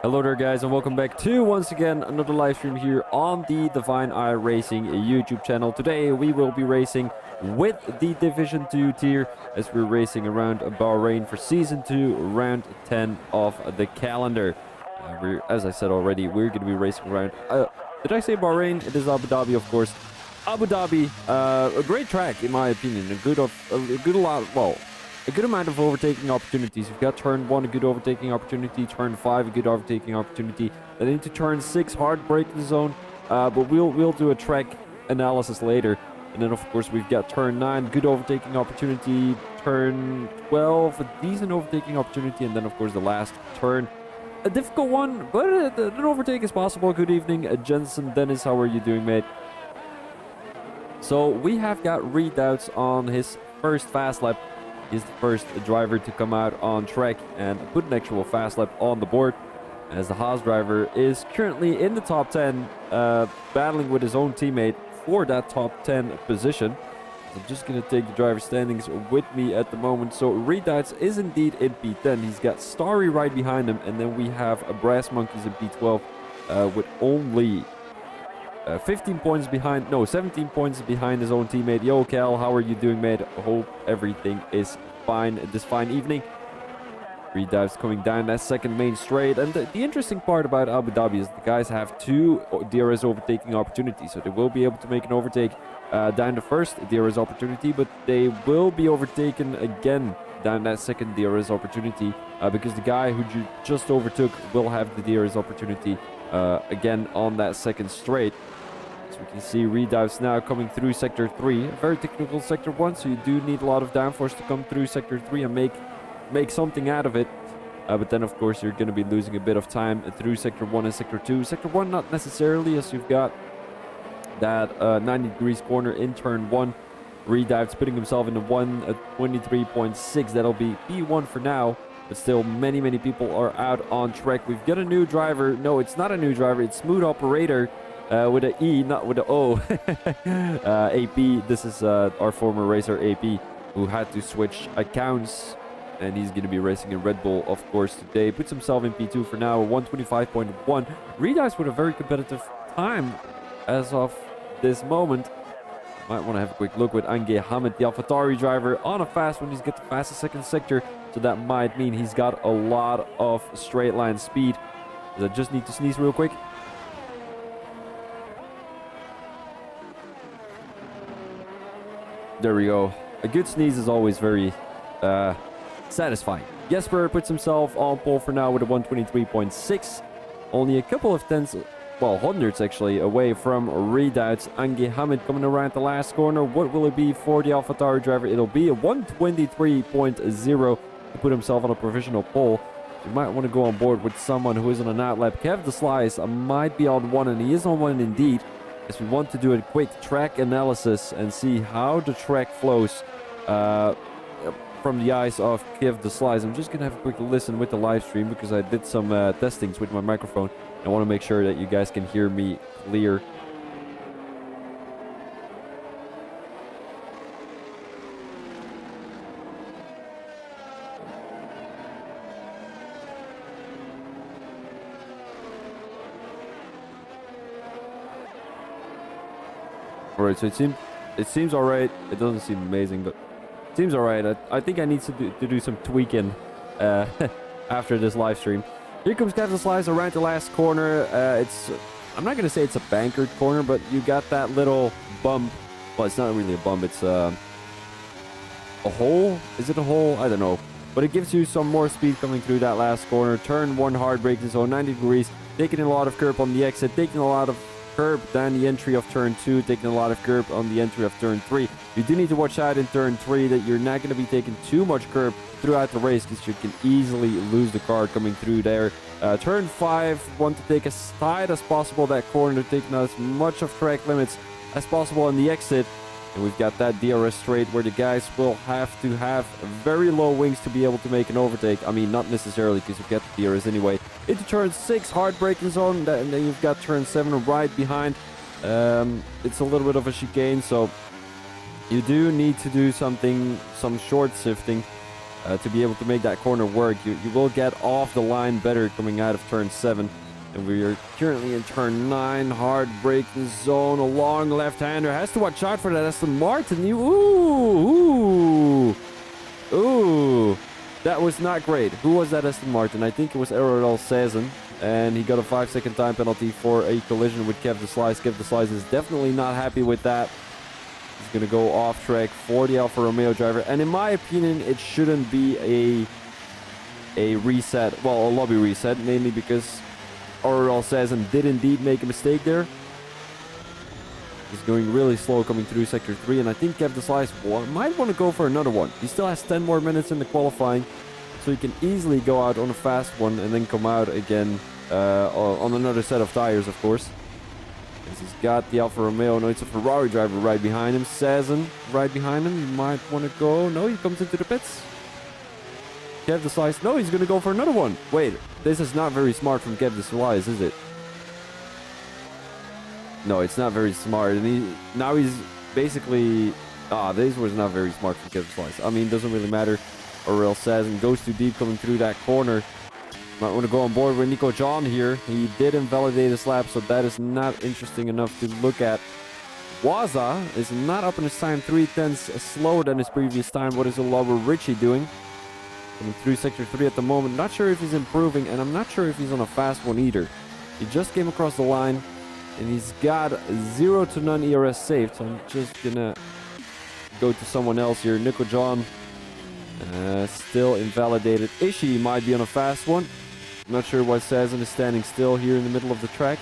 Hello there guys and welcome back to once again another live stream here on the Divine Eye Racing YouTube channel. Today we will be racing with the Division 2 tier as we're racing around Bahrain for Season 2 round 10 of the calendar. As I said already, we're going to be racing around, did I say Bahrain? It is Abu Dhabi, of course. Abu Dhabi, a great track in my opinion, a good amount of overtaking opportunities. You've got turn 1, a good overtaking opportunity, turn 5, a good overtaking opportunity, then into turn 6, hard braking zone, but we'll do a track analysis later. And then of course we've got turn 9, good overtaking opportunity, turn 12, a decent overtaking opportunity, and then of course the last turn, a difficult one, but an overtake is possible. Good evening, Jensen Dennis, how are you doing, mate? So we have got readouts on his first fast lap. He's the first driver to come out on track and put an actual fast lap on the board, as the Haas driver is currently in the top 10, battling with his own teammate for that top 10 position. So I'm just going to take the driver standings with me at the moment. So Redoubts is indeed in P10. He's got Starry right behind him, and then we have a Brass Monkeys in P12 with only 17 points behind his own teammate. Yo, Cal, how are you doing, mate? Hope everything is fine this fine evening. Redives coming down that second main straight. And the interesting part about Abu Dhabi is the guys have 2 DRS overtaking opportunities. So they will be able to make an overtake down the first DRS opportunity, but they will be overtaken again down that second DRS opportunity because the guy who you just overtook will have the DRS opportunity again on that second straight. So we can see Redoubts now coming through Sector 3. A very technical Sector 1, so you do need a lot of downforce to come through Sector 3 and make something out of it. But then, of course, you're going to be losing a bit of time through Sector 1 and Sector 2. Sector 1, not necessarily, as you've got that 90 degrees corner in Turn 1. Redoubts putting himself in the 123.6. That'll be P1 for now. But still, many people are out on track. We've got a new driver. No, it's not a new driver. It's Smooth Operator with an E, not with an O. AP, this is our former racer AP, who had to switch accounts. And he's going to be racing in Red Bull, of course, today. Puts himself in P2 for now, 125.1. Redoubts with a very competitive time as of this moment. Might want to have a quick look with Ange Hamid, the AlphaTauri driver, on a fast one. He's got the fastest second sector, so that might mean he's got a lot of straight line speed. I just need to sneeze real quick. There we go. A good sneeze is always very satisfying. Jesper puts himself on pole for now with a 123.6. Only a couple of hundreds actually away from Redoubts. Ange Hamid coming around the last corner. What will it be for the AlphaTauri driver? It'll be a 123.0 to put himself on a provisional pole. So you might want to go on board with someone who is on an outlap. Kev the Slice might be on 1, and he is on 1 indeed, as we want to do a quick track analysis and see how the track flows from the eyes of Kev the Slice. I'm just going to have a quick listen with the live stream because I did some testings with my microphone. I want to make sure that you guys can hear me clear. Alright, so it seems alright. It doesn't seem amazing, but it seems alright. I think I need to do some tweaking after this live stream. Here comes Kevin Slice around the last corner. I'm not going to say it's a bankered corner, but you got that little bump. Well, it's not really a bump. It's a hole. Is it a hole? I don't know. But it gives you some more speed coming through that last corner. Turn 1 hard braking zone, 90 degrees. Taking a lot of curb on the exit. Taking a lot of curb down the entry of Turn 2. Taking a lot of curb on the entry of Turn 3. You do need to watch out in Turn 3 that you're not going to be taking too much curb throughout the race, because you can easily lose the car coming through there. Turn 5, want to take as tight as possible that corner, taking as much of track limits as possible on the exit. And we've got that DRS straight where the guys will have to have very low wings to be able to make an overtake. I mean, not necessarily, because you've got the DRS anyway. Into Turn 6, hard braking zone, and then you've got Turn 7 right behind. It's a little bit of a chicane, so you do need to do some short shifting. to be able to make that corner work. You will get off the line better coming out of turn 7. And we are currently in turn 9. Hard braking zone. A long left-hander. Has to watch out for that Aston Martin. Ooh. That was not great. Who was that Aston Martin? I think it was R10. And he got a 5-second time penalty for a collision with Kev the Slice. Kev the Slice is definitely not happy with that. He's going to go off track for the Alfa Romeo driver. And in my opinion, it shouldn't be a reset. Well, a lobby reset. Mainly because R10 did indeed make a mistake there. He's going really slow coming through Sector 3. And I think Kev the Slice might want to go for another one. He still has 10 more minutes in the qualifying. So he can easily go out on a fast one and then come out again on another set of tires, of course. As he's got the Alfa Romeo. No, it's a Ferrari driver right behind him. Sazen right behind him. He might want to go. No, he comes into the pits. Kev the Slice. No, he's going to go for another one. Wait, this is not very smart from Kev the Slice, is it? No, it's not very smart. And now he's basically... this was not very smart from Kev the Slice. I mean, it doesn't really matter. R10 goes too deep coming through that corner. Might want to go on board with Nico John here. He did invalidate his lap, so that is not interesting enough to look at. Waza is not up in his time, 3/10 slower than his previous time. What is Oliver Ritchie doing? Coming through Sector 3 at the moment. Not sure if he's improving, and I'm not sure if he's on a fast one either. He just came across the line, and he's got 0 to none ERS saved, so I'm just gonna go to someone else here. Nico John, still invalidated. Ishii might be on a fast one. Not sure why Sazen is standing still here in the middle of the track.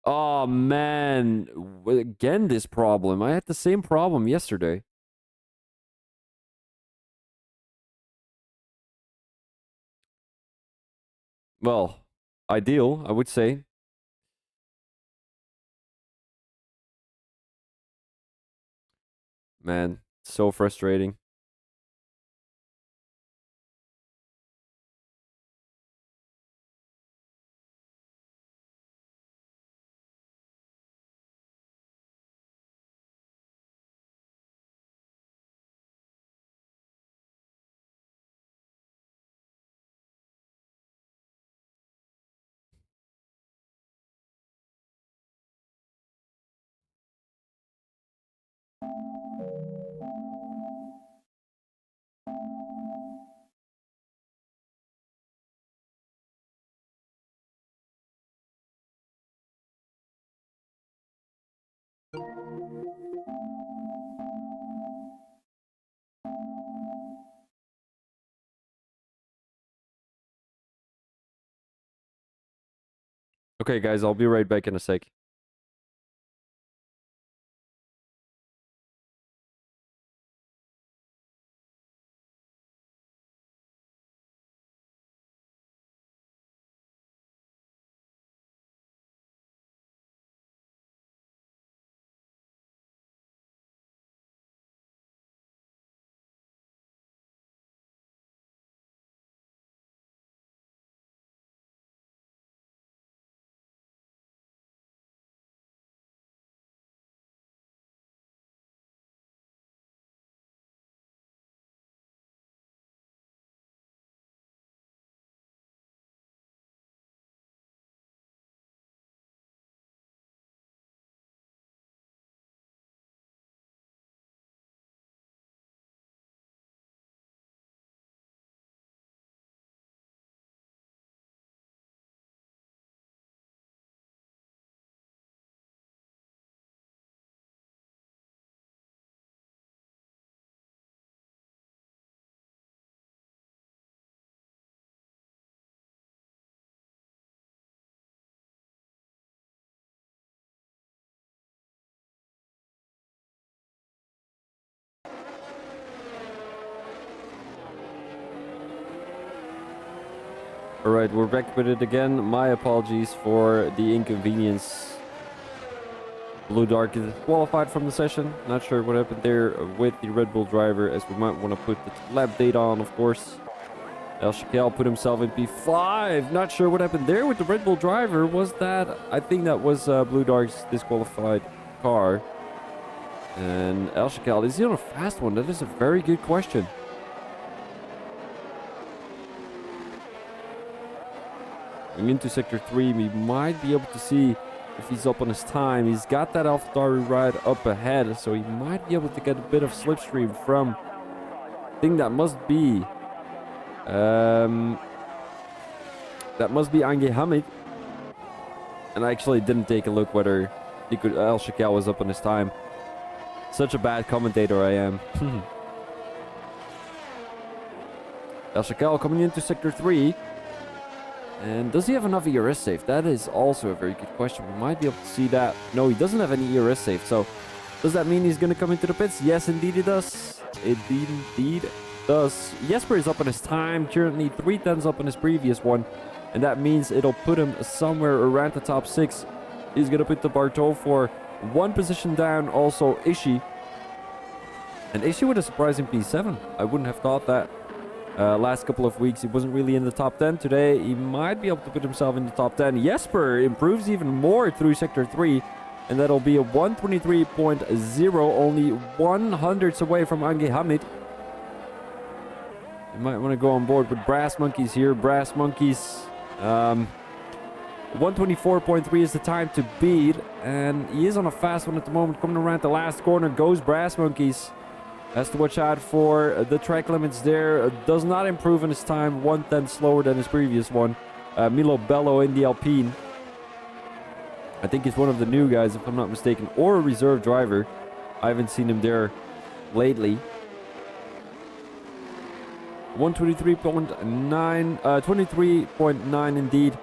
Oh man, again this problem. I had the same problem yesterday. Well, ideal, I would say. Man, so frustrating. Okay, guys, I'll be right back in a sec. Alright, we're back with it again. My apologies for the inconvenience. Blue Dark is qualified from the session. Not sure what happened there with the Red Bull driver, as we might want to put the lap data on, of course. El Shakel put himself in P5. Not sure what happened there with the Red Bull driver. Was that... I think that was Blue Dark's disqualified car. And El Shakal, is he on a fast one? That is a very good question. Going into Sector 3, we might be able to see if he's up on his time. He's got that AlphaTauri ride up ahead, so he might be able to get a bit of slipstream from... I think that must be... that must be Ange Hamid. And I actually didn't take a look whether El Shakal was up on his time. Such a bad commentator I am. El Shakal coming into Sector 3. And does he have enough ERS safe? That is also a very good question. We might be able to see that. No, he doesn't have any ERS safe. So does that mean he's going to come into the pits? Yes, indeed he does. It indeed does. Jesper is up on his time. Currently 3/10 up on his previous one. And that means it'll put him somewhere around the top 6. He's going to put the Bartol for one position down. Also Ishii. And Ishii with a surprising P7. I wouldn't have thought that. Last couple of weeks he wasn't really in the top 10. Today he might be able to put himself in the top 10. Jesper improves even more through Sector 3. And that'll be a 123.0. Only 100ths away from Ange Hamid. You might want to go on board with Brass Monkeys here. Brass Monkeys. 124.3 is the time to beat. And he is on a fast one at the moment. Coming around the last corner goes Brass Monkeys. Has to watch out for the track limits there. Does not improve in his time. 1/10 slower than his previous one. Milo Bello in the Alpine. I think he's one of the new guys, if I'm not mistaken. Or a reserve driver. I haven't seen him there lately. 123.9. 23.9 indeed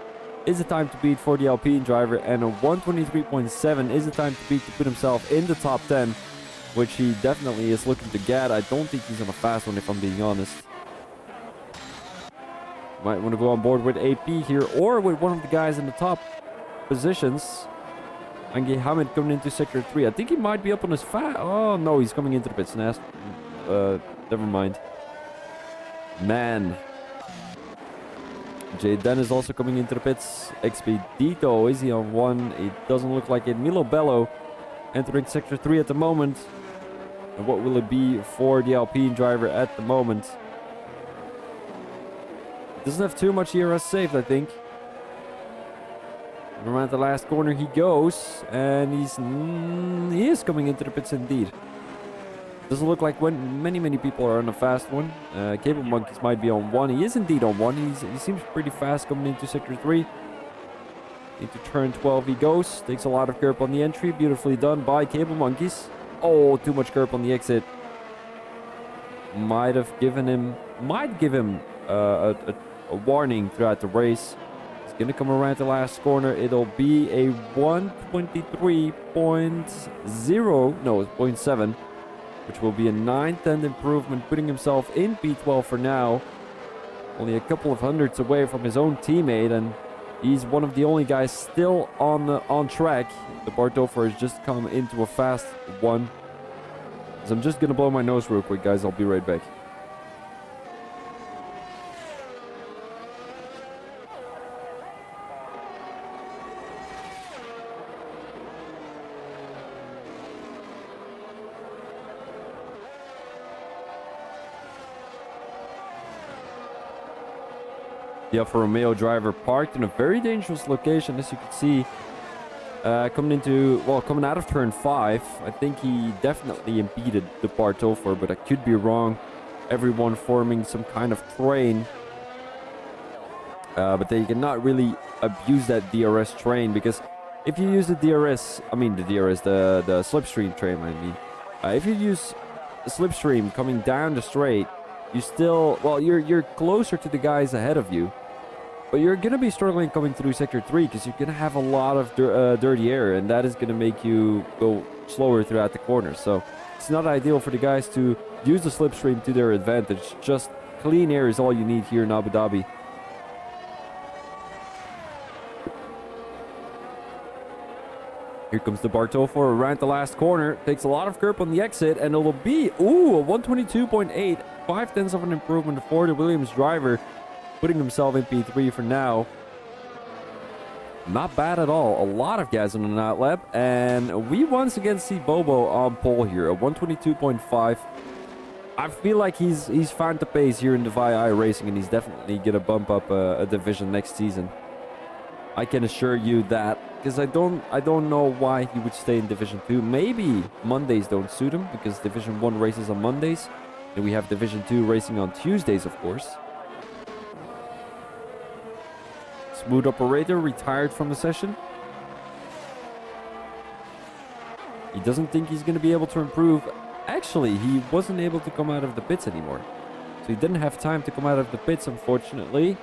is the time to beat for the Alpine driver. And a 123.7 is the time to beat to put himself in the top 10. Which he definitely is looking to get. I don't think he's on a fast one, if I'm being honest. Might want to go on board with AP here, or with one of the guys in the top positions. Ange Hamid coming into Sector 3. I think he might be up on his fast. Oh, no, he's coming into the pits. Never mind. Man. Jaden is also coming into the pits. Expedito, is he on one? It doesn't look like it. Milo Bello entering Sector 3 at the moment. And what will it be for the Alpine driver at the moment? Doesn't have too much ERS saved, I think. And around the last corner he goes. And he is coming into the pits indeed. Doesn't look like many people are on a fast one. Cable Monkeys might be on one. He is indeed on one. He seems pretty fast coming into Sector 3. Into turn 12 he goes. Takes a lot of curb on the entry. Beautifully done by Cable Monkeys. Oh, too much curb on the exit. Might give him a warning throughout the race. It's going to come around the last corner. It'll be a 123.0. No, it's 0.7. Which will be a 9/10 improvement. Putting himself in P12 for now. Only a couple of hundreds away from his own teammate. And he's one of the only guys still on track. The Bartolfer has just come into a fast one. So I'm just going to blow my nose real quick, guys. I'll be right back. The Alfa Romeo driver parked in a very dangerous location, as you can see. Coming out of turn 5, I think he definitely impeded the Bartolfer, but I could be wrong. Everyone forming some kind of train. But they cannot really abuse that DRS train, because if you use the slipstream train, if you use the slipstream coming down the straight, you're closer to the guys ahead of you. But you're going to be struggling coming through Sector 3 because you're going to have a lot of dirty air, and that is going to make you go slower throughout the corners. So it's not ideal for the guys to use the slipstream to their advantage. Just clean air is all you need here in Abu Dhabi. Here comes the Bartolfer around the last corner. Takes a lot of curb on the exit, and it will be, a 122.8. 5/10 of an improvement for the Williams driver. Putting himself in P3 for now. Not bad at all. A lot of gas on the night lap. And we once again see Bobo on pole here. A 122.5. I feel like he's found the pace here in the VI Racing, and he's definitely going to bump up a division next season. I can assure you that, because I don't know why he would stay in Division 2. Maybe Mondays don't suit him, because Division 1 races on Mondays. And we have Division 2 racing on Tuesdays, of course. Smooth operator retired from the session. He doesn't think he's going to be able to improve. Actually, he wasn't able to come out of the pits anymore. So he didn't have time to come out of the pits, unfortunately.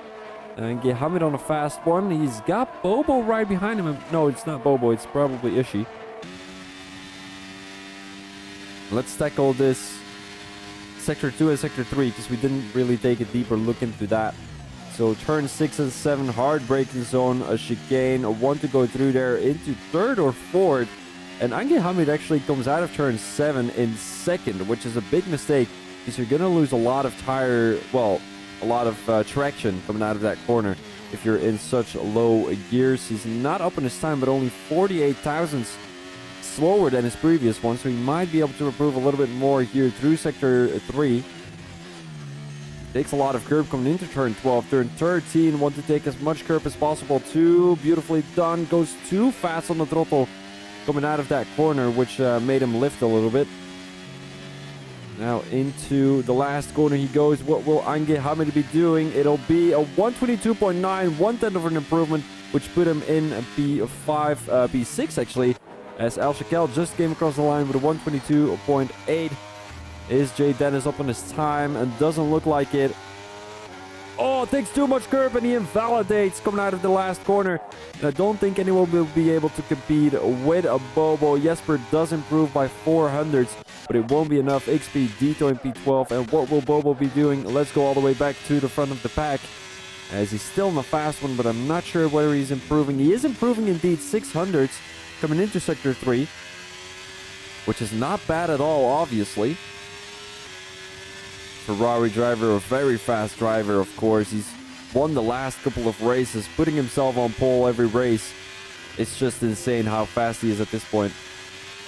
And get Hamid on a fast one. He's got Bobo right behind him. No, it's not Bobo. It's probably Ishi. Let's tackle this Sector 2 and Sector 3, because we didn't really take a deeper look into that. So turn 6 and 7, hard braking zone, a chicane, one to go through there into third or fourth. And Angel Hamid actually comes out of turn 7 in second, which is a big mistake, because you're going to lose a lot of a lot of traction coming out of that corner if you're in such low gears. He's not up in his time, but only 48 thousandths slower than his previous one, so he might be able to improve a little bit more here through Sector 3. Takes a lot of curb coming into turn 12. Turn 13, want to take as much curb as possible. Too beautifully done. Goes too fast on the throttle coming out of that corner, which made him lift a little bit. Now into the last corner he goes. What will Angel Hamid be doing? It'll be a 122.9, 1/10 of an improvement, which put him in P5, P6 actually, as Al Shakel just came across the line with a 122.8. Is Jay Dennis up on his time? And doesn't look like it. Oh, takes too much curb and he invalidates coming out of the last corner. And I don't think anyone will be able to compete with a Bobo. Jesper does improve by 400s, but it won't be enough. XP Dito in P12. And what will Bobo be doing? Let's go all the way back to the front of the pack, as he's still in the fast one, but I'm not sure whether he's improving. He is improving indeed, 600s coming into Sector 3, which is not bad at all, obviously. Ferrari driver, a very fast driver, of course. He's won the last couple of races, putting himself on pole every race. It's just insane how fast he is at this point.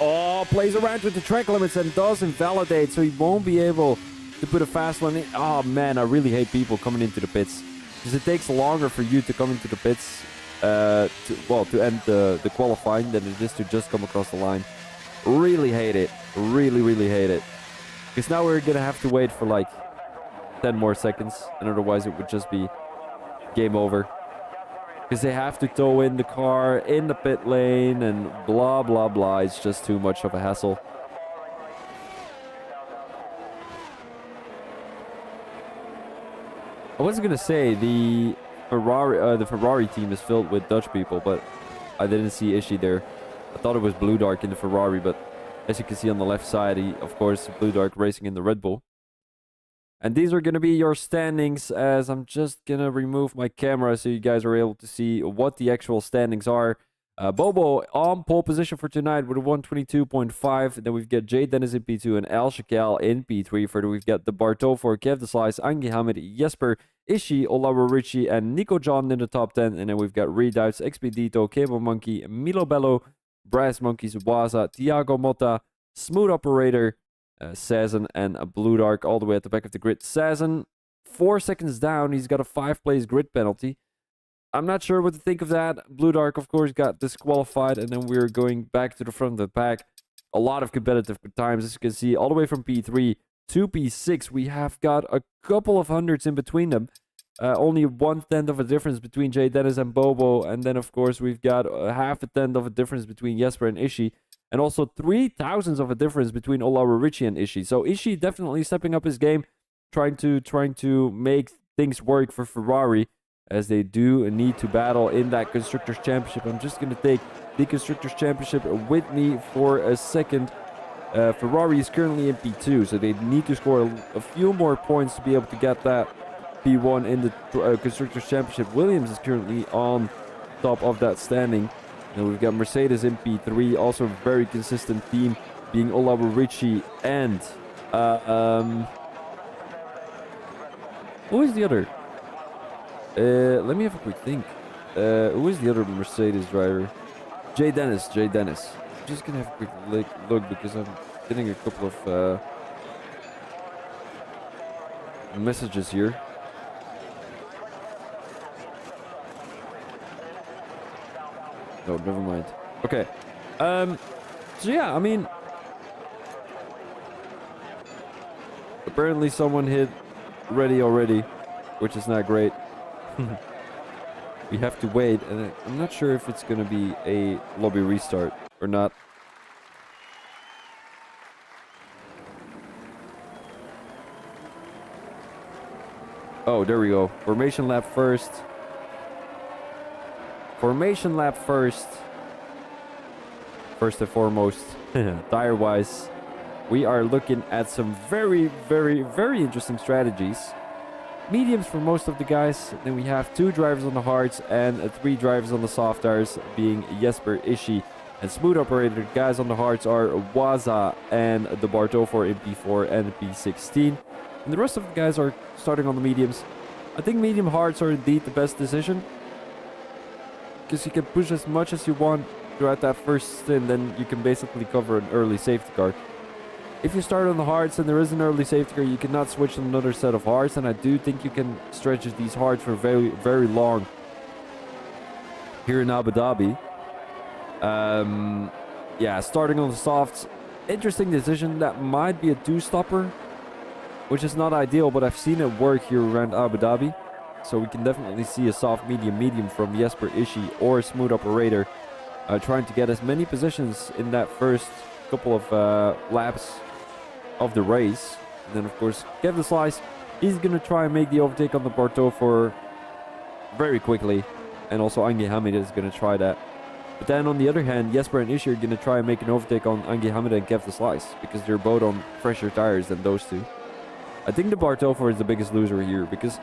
Oh, plays around with the track limits and does invalidate, so he won't be able to put a fast one in. Oh man, I really hate people coming into the pits, because it takes longer for you to come into the pits to end the qualifying than it is to just come across the line. Really hate it. Really hate it. Because now we're going to have to wait for like 10 more seconds, and otherwise it would just be game over. Because they have to tow in the car in the pit lane and blah, blah, blah. It's just too much of a hassle. I was going to say the Ferrari team is filled with Dutch people, but I didn't see Ishi there. I thought it was Blue Dark in the Ferrari, but as you can see on the left side, of course, Blue Dark racing in the Red Bull. And these are going to be your standings, as I'm just going to remove my camera so you guys are able to see what the actual standings are. Bobo on pole position for tonight with a 122.5. Then we've got Jay Dennis in P2 and Al Shakel in P3. Further, we've got the Barto for Kev the Slice, Angi Hamid, Jesper, Ishi, Olawa Richie, and Nico John in the top 10. And then we've got Redoubts, Expedito, Cable Monkey, Milo Bello, Brass Monkeys, Waza, Tiago Motta, Smooth Operator, Sazen, and a Blue Dark all the way at the back of the grid. Sazen, 4 seconds down. He's got a 5-place grid penalty. I'm not sure what to think of that. Blue Dark, of course, got disqualified, and then we're going back to the front of the pack. A lot of competitive times, as you can see, all the way from P3 to P6. We have got a couple of hundreds in between them. Only 1/10 of a difference between Jay Dennis and Bobo. And then, of course, we've got a 1/10 of a difference between Jesper and Ishi. And also 3,000 of a difference between Olawa Richie and Ishi. So Ishi definitely stepping up his game, trying to make things work for Ferrari, as they do need to battle in that Constructors' Championship. I'm just going to take the Constructors' Championship with me for a second. Ferrari is currently in P2, so they need to score a few more points to be able to get that P1 in the Constructors' Championship. Williams is currently on top of that standing. And we've got Mercedes in P3, also a very consistent team, being Olawa Richie and who is the other? Let me have a quick think. Who is the other Mercedes driver? Jay Dennis. I'm just gonna have a quick look because I'm getting a couple of messages here. No, never mind. Okay. So yeah, I mean, apparently someone hit ready already, which is not great. We have to wait, and I'm not sure if it's gonna be a lobby restart or not. Oh, there we go. Formation lap first. Formation lap first. First and foremost, tire-wise, we are looking at some very, very, very interesting strategies. Mediums for most of the guys. Then we have 2 drivers on the hards and 3 drivers on the soft tires, being Jesper, Ishi, and Smooth Operator. The guys on the hards are Waza and the Barto for MP4 and P16. And the rest of the guys are starting on the mediums. I think medium hards are indeed the best decision, because you can push as much as you want throughout that first stint, then you can basically cover an early safety car. If you start on the hards and there is an early safety car, you cannot switch to another set of hards, and I do think you can stretch these hards for very, very long here in Abu Dhabi. Yeah, starting on the softs, interesting decision. That might be a 2-stopper, which is not ideal, but I've seen it work here around Abu Dhabi. So we can definitely see a soft medium from Jesper, Ishi, or Smooth Operator, trying to get as many positions in that first couple of laps of the race. And then of course Kev the Slice, he's gonna try and make the overtake on the Barto for very quickly, and also Ange Hamid is gonna try that. But then on the other hand, Jesper and Ishi are gonna try and make an overtake on Ange Hamid and Kev the Slice, because they're both on fresher tires than those two. I think the Barto is the biggest loser here, because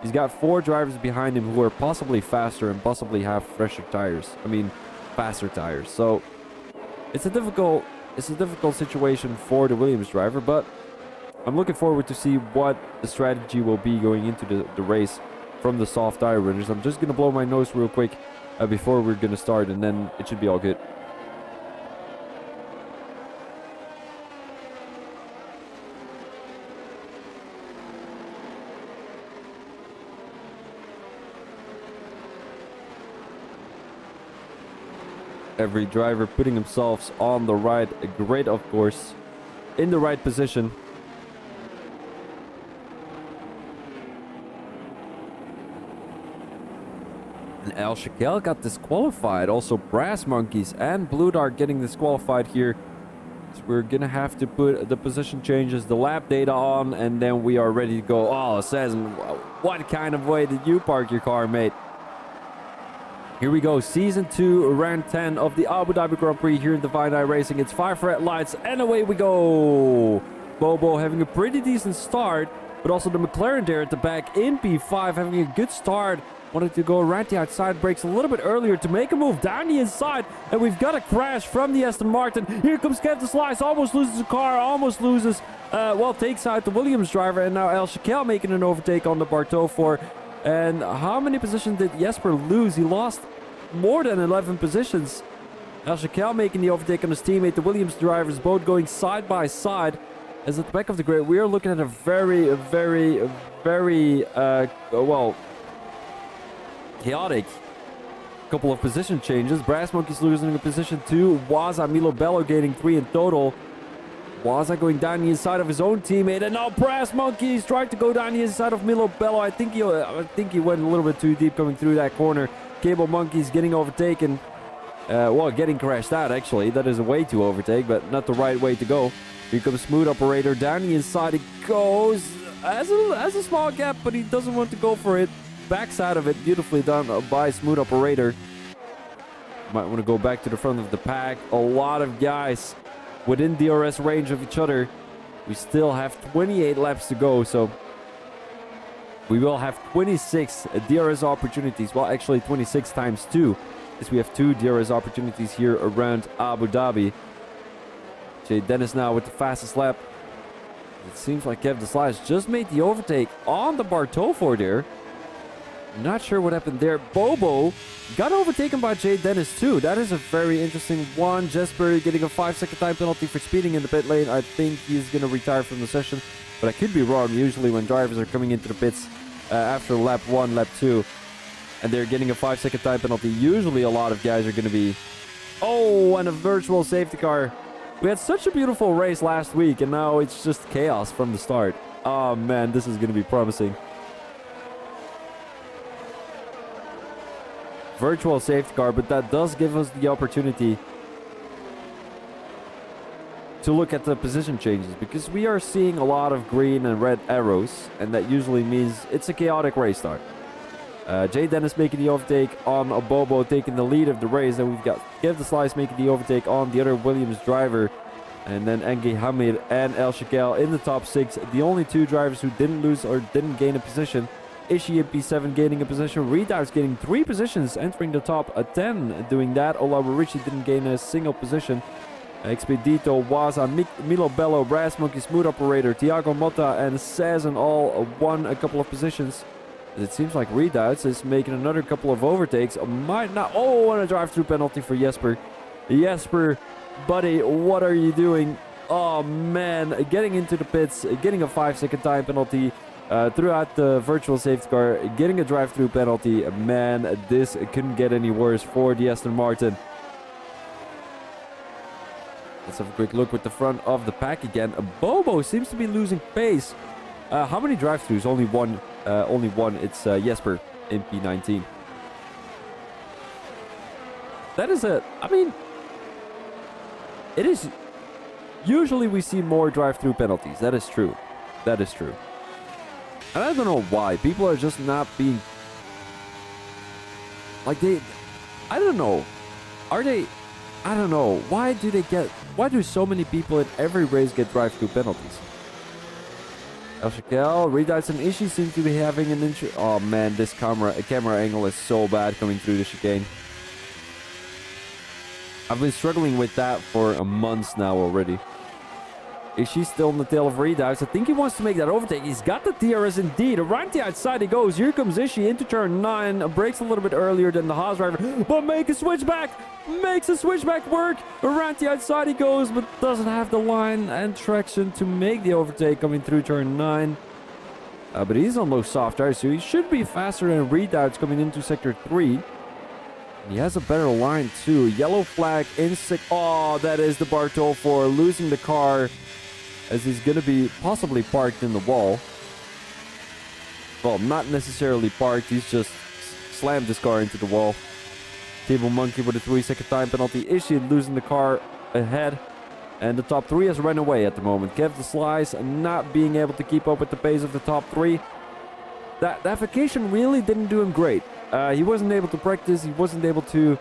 he's got 4 drivers behind him who are possibly faster and possibly have fresher tires. I mean, faster tires. So it's a difficult situation for the Williams driver, but I'm looking forward to see what the strategy will be going into the race from the soft tire runners. I'm just gonna blow my nose real quick before we're gonna start, and then it should be all good. Every driver putting themselves on the right grid, of course, in the right position. And El Shakel got disqualified. Also, Brass Monkeys and Blue Dart getting disqualified here. So we're gonna have to put the position changes, the lap data on, and then we are ready to go. Oh, it says, what kind of way did you park your car, mate? Here we go, Season 2, Round 10 of the Abu Dhabi Grand Prix here in Divine Eye Racing. It's 5 red lights, and away we go! Bobo having a pretty decent start, but also the McLaren there at the back in P5 having a good start. Wanted to go around the outside, brakes a little bit earlier to make a move down the inside, and we've got a crash from the Aston Martin. Here comes Kev the Slice, almost loses the car, almost loses, takes out the Williams driver, and now El Shakel making an overtake on the Barto 4. And how many positions did Jesper lose? He lost more than 11 positions. El Shakel making the overtake on his teammate. The Williams drivers both going side by side. As at the back of the grid, we are looking at a very, very, very, chaotic couple of position changes. Brass Monkeys losing a position 2. Waza, Milo Bello gaining 3 in total. Waza going down the inside of his own teammate, and now Brass Monkeys trying to go down the inside of Milo Bello. I think he went a little bit too deep coming through that corner. Cable Monkeys getting overtaken. Getting crashed out, actually. That is a way to overtake, but not the right way to go. Here comes Smooth Operator. Down the inside it goes. Has a small gap, but he doesn't want to go for it. Backs out of it. Beautifully done by Smooth Operator. Might want to go back to the front of the pack. A lot of guys within DRS range of each other. We still have 28 laps to go, so we will have 26 DRS opportunities. Well, actually 26 times 2, as we have 2 DRS opportunities here around Abu Dhabi. Jay Dennis now with the fastest lap. It seems like Kev the Slice just made the overtake on the Barto 4 there. Not sure what happened there. Bobo got overtaken by Jay Dennis too. That is a very interesting one. Jesper getting a 5-second time penalty for speeding in the pit lane. I think he's going to retire from the session, but I could be wrong. Usually when drivers are coming into the pits after lap 1, lap 2, and they're getting a 5-second time penalty, usually a lot of guys are going to be... Oh, and a virtual safety car. We had such a beautiful race last week, and now it's just chaos from the start. Oh man, this is going to be promising. Virtual safety car, but that does give us the opportunity to look at the position changes, because we are seeing a lot of green and red arrows, and that usually means it's a chaotic race start. Jay Dennis making the overtake on a Bobo, taking the lead of the race, and we've got Kev the Slice making the overtake on the other Williams driver, and then Engi Hamid and El Shakel in the top 6. The only 2 drivers who didn't lose or didn't gain a position. Ishii in P7 gaining a position. Redoubts getting 3 positions, entering the top 10. Doing that, Olawarichi didn't gain a single position. Expedito, Waza, Milo Bello, Brass Monkey, Smooth Operator, Thiago Motta, and Sazen all won a couple of positions. It seems like Redoubts is making another couple of overtakes. Might not. Oh, and a drive-through penalty for Jesper. Jesper, buddy, what are you doing? Oh man, getting into the pits, getting a 5-second time penalty. Throughout the virtual safety car, getting a drive-through penalty. Man, this couldn't get any worse for the Aston Martin. Let's have a quick look with the front of the pack again. Bobo seems to be losing pace. How many drive-throughs? Only one. Only one. It's Jesper in P19. That is a... I mean... It is... Usually we see more drive-through penalties. That is true. That is true. And I don't know why. People are just not being... Like they... I don't know. Are they... I don't know. Why do they get... Why do so many people in every race get drive-through penalties? El Shakel, Redoubts and Ishii seem to be having an injury. Oh man, this camera angle is so bad coming through the chicane. I've been struggling with that for a month now already. Ishii still on the tail of Redoubts. I think he wants to make that overtake. He's got the DRS indeed. Around the outside he goes. Here comes Ishii into turn 9. Breaks a little bit earlier than the Haas driver. But make a switchback. Makes a switchback work. Around the outside he goes, but doesn't have the line and traction to make the overtake coming through turn 9. But he's on low soft tires, so he should be faster than Redoubts coming into sector 3. He has a better line too. Yellow flag in Oh, that is the Bartol for losing the car, as he's going to be possibly parked in the wall. Well, not necessarily parked. He's just slammed his car into the wall. Table Monkey with a 3-second time penalty. Ishii losing the car ahead. And the top 3 has run away at the moment. Kev the Slice not being able to keep up with the pace of the top 3. That vacation really didn't do him great. He wasn't able to practice. He wasn't able to,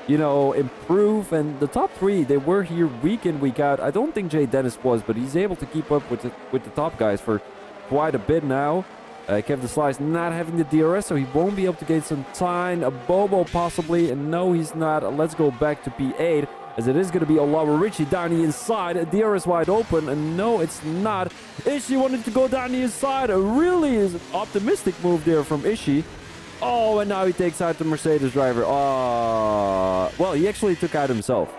you know, improve. And the top 3, they were here week in, week out. I don't think Jay Dennis was, but he's able to keep up with the top guys for quite a bit now. Kev the Slice not having the DRS, so he won't be able to gain some time. A Bobo possibly, and no, he's not. Let's go back to P8, as it is going to be Olawarichi down the inside. DRS wide open, and no, it's not. Ishii wanted to go down the inside. A really is optimistic move there from Ishii. Oh, and now he takes out the Mercedes driver. Well, he actually took out himself.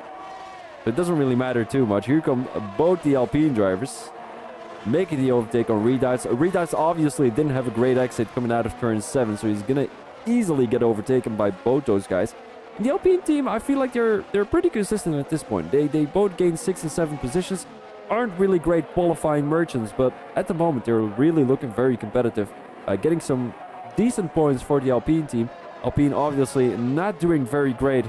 It doesn't really matter too much. Here come both the Alpine drivers, making the overtake on Redoubts. Redoubts obviously didn't have a great exit coming out of turn 7, so he's going to easily get overtaken by both those guys. And the Alpine team, I feel like they're pretty consistent at this point. They both gained 6 and 7 positions. Aren't really great qualifying merchants, but at the moment they're really looking very competitive. Getting some decent points for the Alpine team. Alpine obviously not doing very great.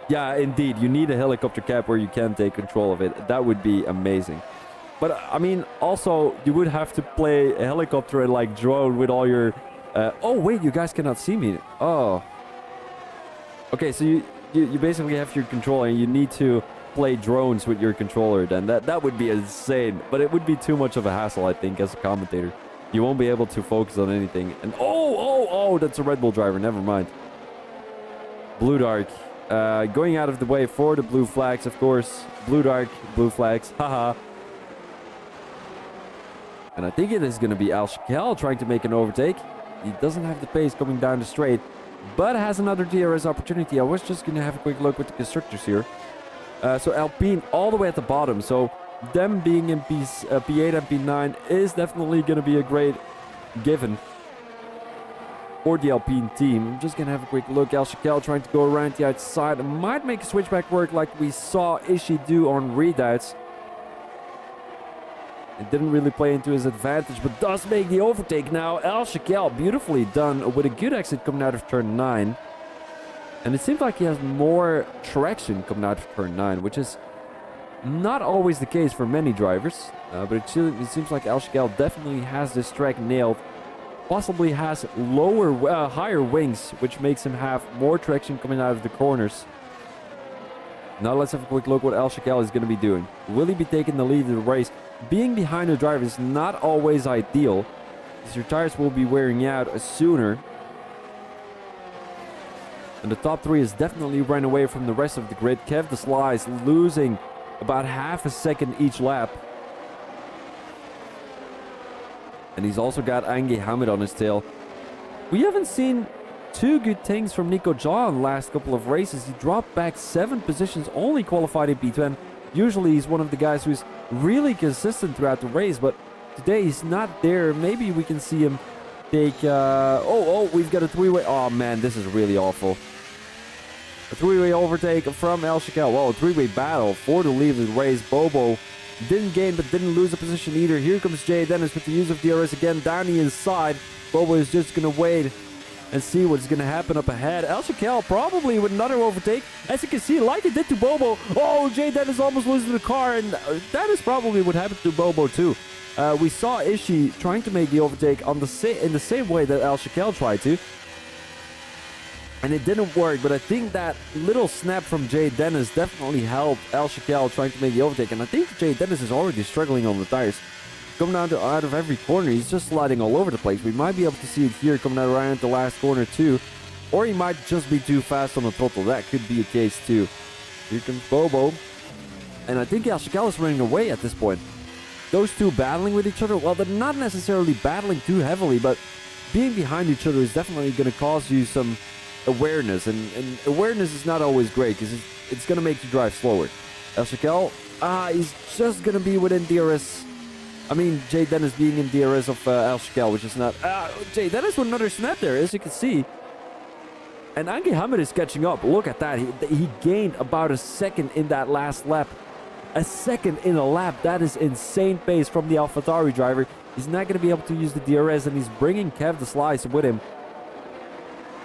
Yeah, indeed, you need a helicopter cap where you can take control of it. That would be amazing. But I mean, also you would have to play a helicopter and like drone with all your oh wait, you guys cannot see me. Oh, okay, so you basically have your controller and you need to play drones with your controller. Then that would be insane, but it would be too much of a hassle, I think, as a commentator. You won't be able to focus on anything. And oh, that's a Red Bull driver. Never mind. Blue Dark. Going out of the way for the blue flags, of course. Blue Dark, blue flags. Haha. And I think it is going to be Al Shakel trying to make an overtake. He doesn't have the pace coming down the straight, but has another DRS opportunity. I was just going to have a quick look with the constructors here. So Alpine all the way at the bottom. So them being in P8 and P9 is definitely going to be a great given for the Alpine team. I'm just going to have a quick look. El Shakel trying to go around the outside. Might make a switchback work like we saw Ishii do on redoubts. It didn't really play into his advantage, but does make the overtake now. El Shakel, beautifully done with a good exit coming out of turn 9. And it seems like he has more traction coming out of turn 9, which is not always the case for many drivers. But it seems like El Shakel definitely has this track nailed. Possibly has higher wings, which makes him have more traction coming out of the corners. Now let's have a quick look what El Shakel is going to be doing. Will he be taking the lead of the race? Being behind the driver is not always ideal, because your tires will be wearing out sooner. And the top 3 is definitely running away from the rest of the grid. Kev the Sly is losing about half a second each lap. And he's also got Ange Hamid on his tail. We haven't seen too good things from Nico John the last couple of races. He dropped back 7 positions, only qualified in P10. Usually he's one of the guys who's really consistent throughout the race, but today he's not there. Maybe we can see him take... we've got a 3-way... Oh man, this is really awful. A 3-way overtake from El Shakel. Well, a 3-way battle for the lead of the race. Bobo didn't gain but didn't lose a position either. Here comes Jay Dennis with the use of DRS again down the inside. Bobo is just going to wait and see what's going to happen up ahead. El Shakel probably with another overtake. As you can see, like it did to Bobo. Oh, Jay Dennis almost losing the car, and that is probably what happened to Bobo too. We saw Ishii trying to make the overtake on in the same way that El Shakel tried to. And it didn't work, but I think that little snap from Jay Dennis definitely helped El Shakel trying to make the overtake. And I think Jay Dennis is already struggling on the tires. Coming out of every corner, he's just sliding all over the place. We might be able to see it here coming out around the last corner too. Or he might just be too fast on the throttle. That could be a case too. Here comes Bobo. And I think El Shakel is running away at this point. Those two battling with each other, well, they're not necessarily battling too heavily, but being behind each other is definitely going to cause you some awareness. And awareness is not always great, because it's going to make you drive slower. El Shakel, he's just going to be within DRS. I mean, Jay Dennis being in DRS of El Shakel, which is not... Jay Dennis with another snap there, as you can see. And Ange Hamid is catching up. Look at that. He gained about a second in that last lap. A second in a lap. That is insane pace from the AlphaTauri driver. He's not going to be able to use the DRS, and he's bringing Kev the Slice with him.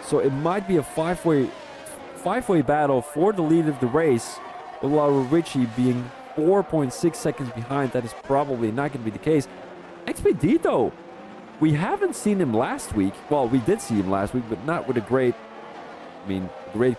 So it might be a five-way battle for the lead of the race, with Laura Ritchie being 4.6 seconds behind. That is probably not going to be the case. Expedito, we haven't seen him last week. Well, we did see him last week, but not with a great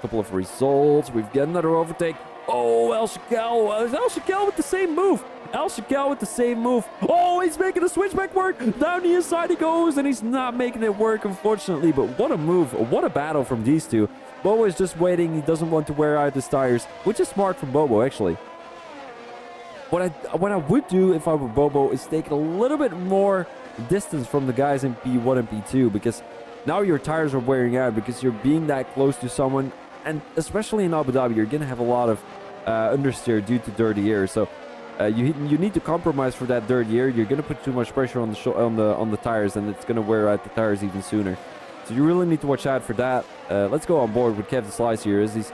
couple of results. We've got another overtake. Oh, El Shakel. El Shakel with the same move. El Shakel with the same move. Oh, he's making a switchback work. Down the inside he goes, and he's not making it work, unfortunately. But what a move. What a battle from these two. Bobo is just waiting. He doesn't want to wear out his tires, which is smart from Bobo, actually. What I would do if I were Bobo is take a little bit more distance from the guys in P1 and P2, because now your tires are wearing out because you're being that close to someone. And especially in Abu Dhabi, you're going to have a lot of understeer due to dirty air. So you need to compromise for that dirty air. You're going to put too much pressure on the tires, and it's going to wear out the tires even sooner. So you really need to watch out for that. Let's go on board with Kevin Slice here, as he's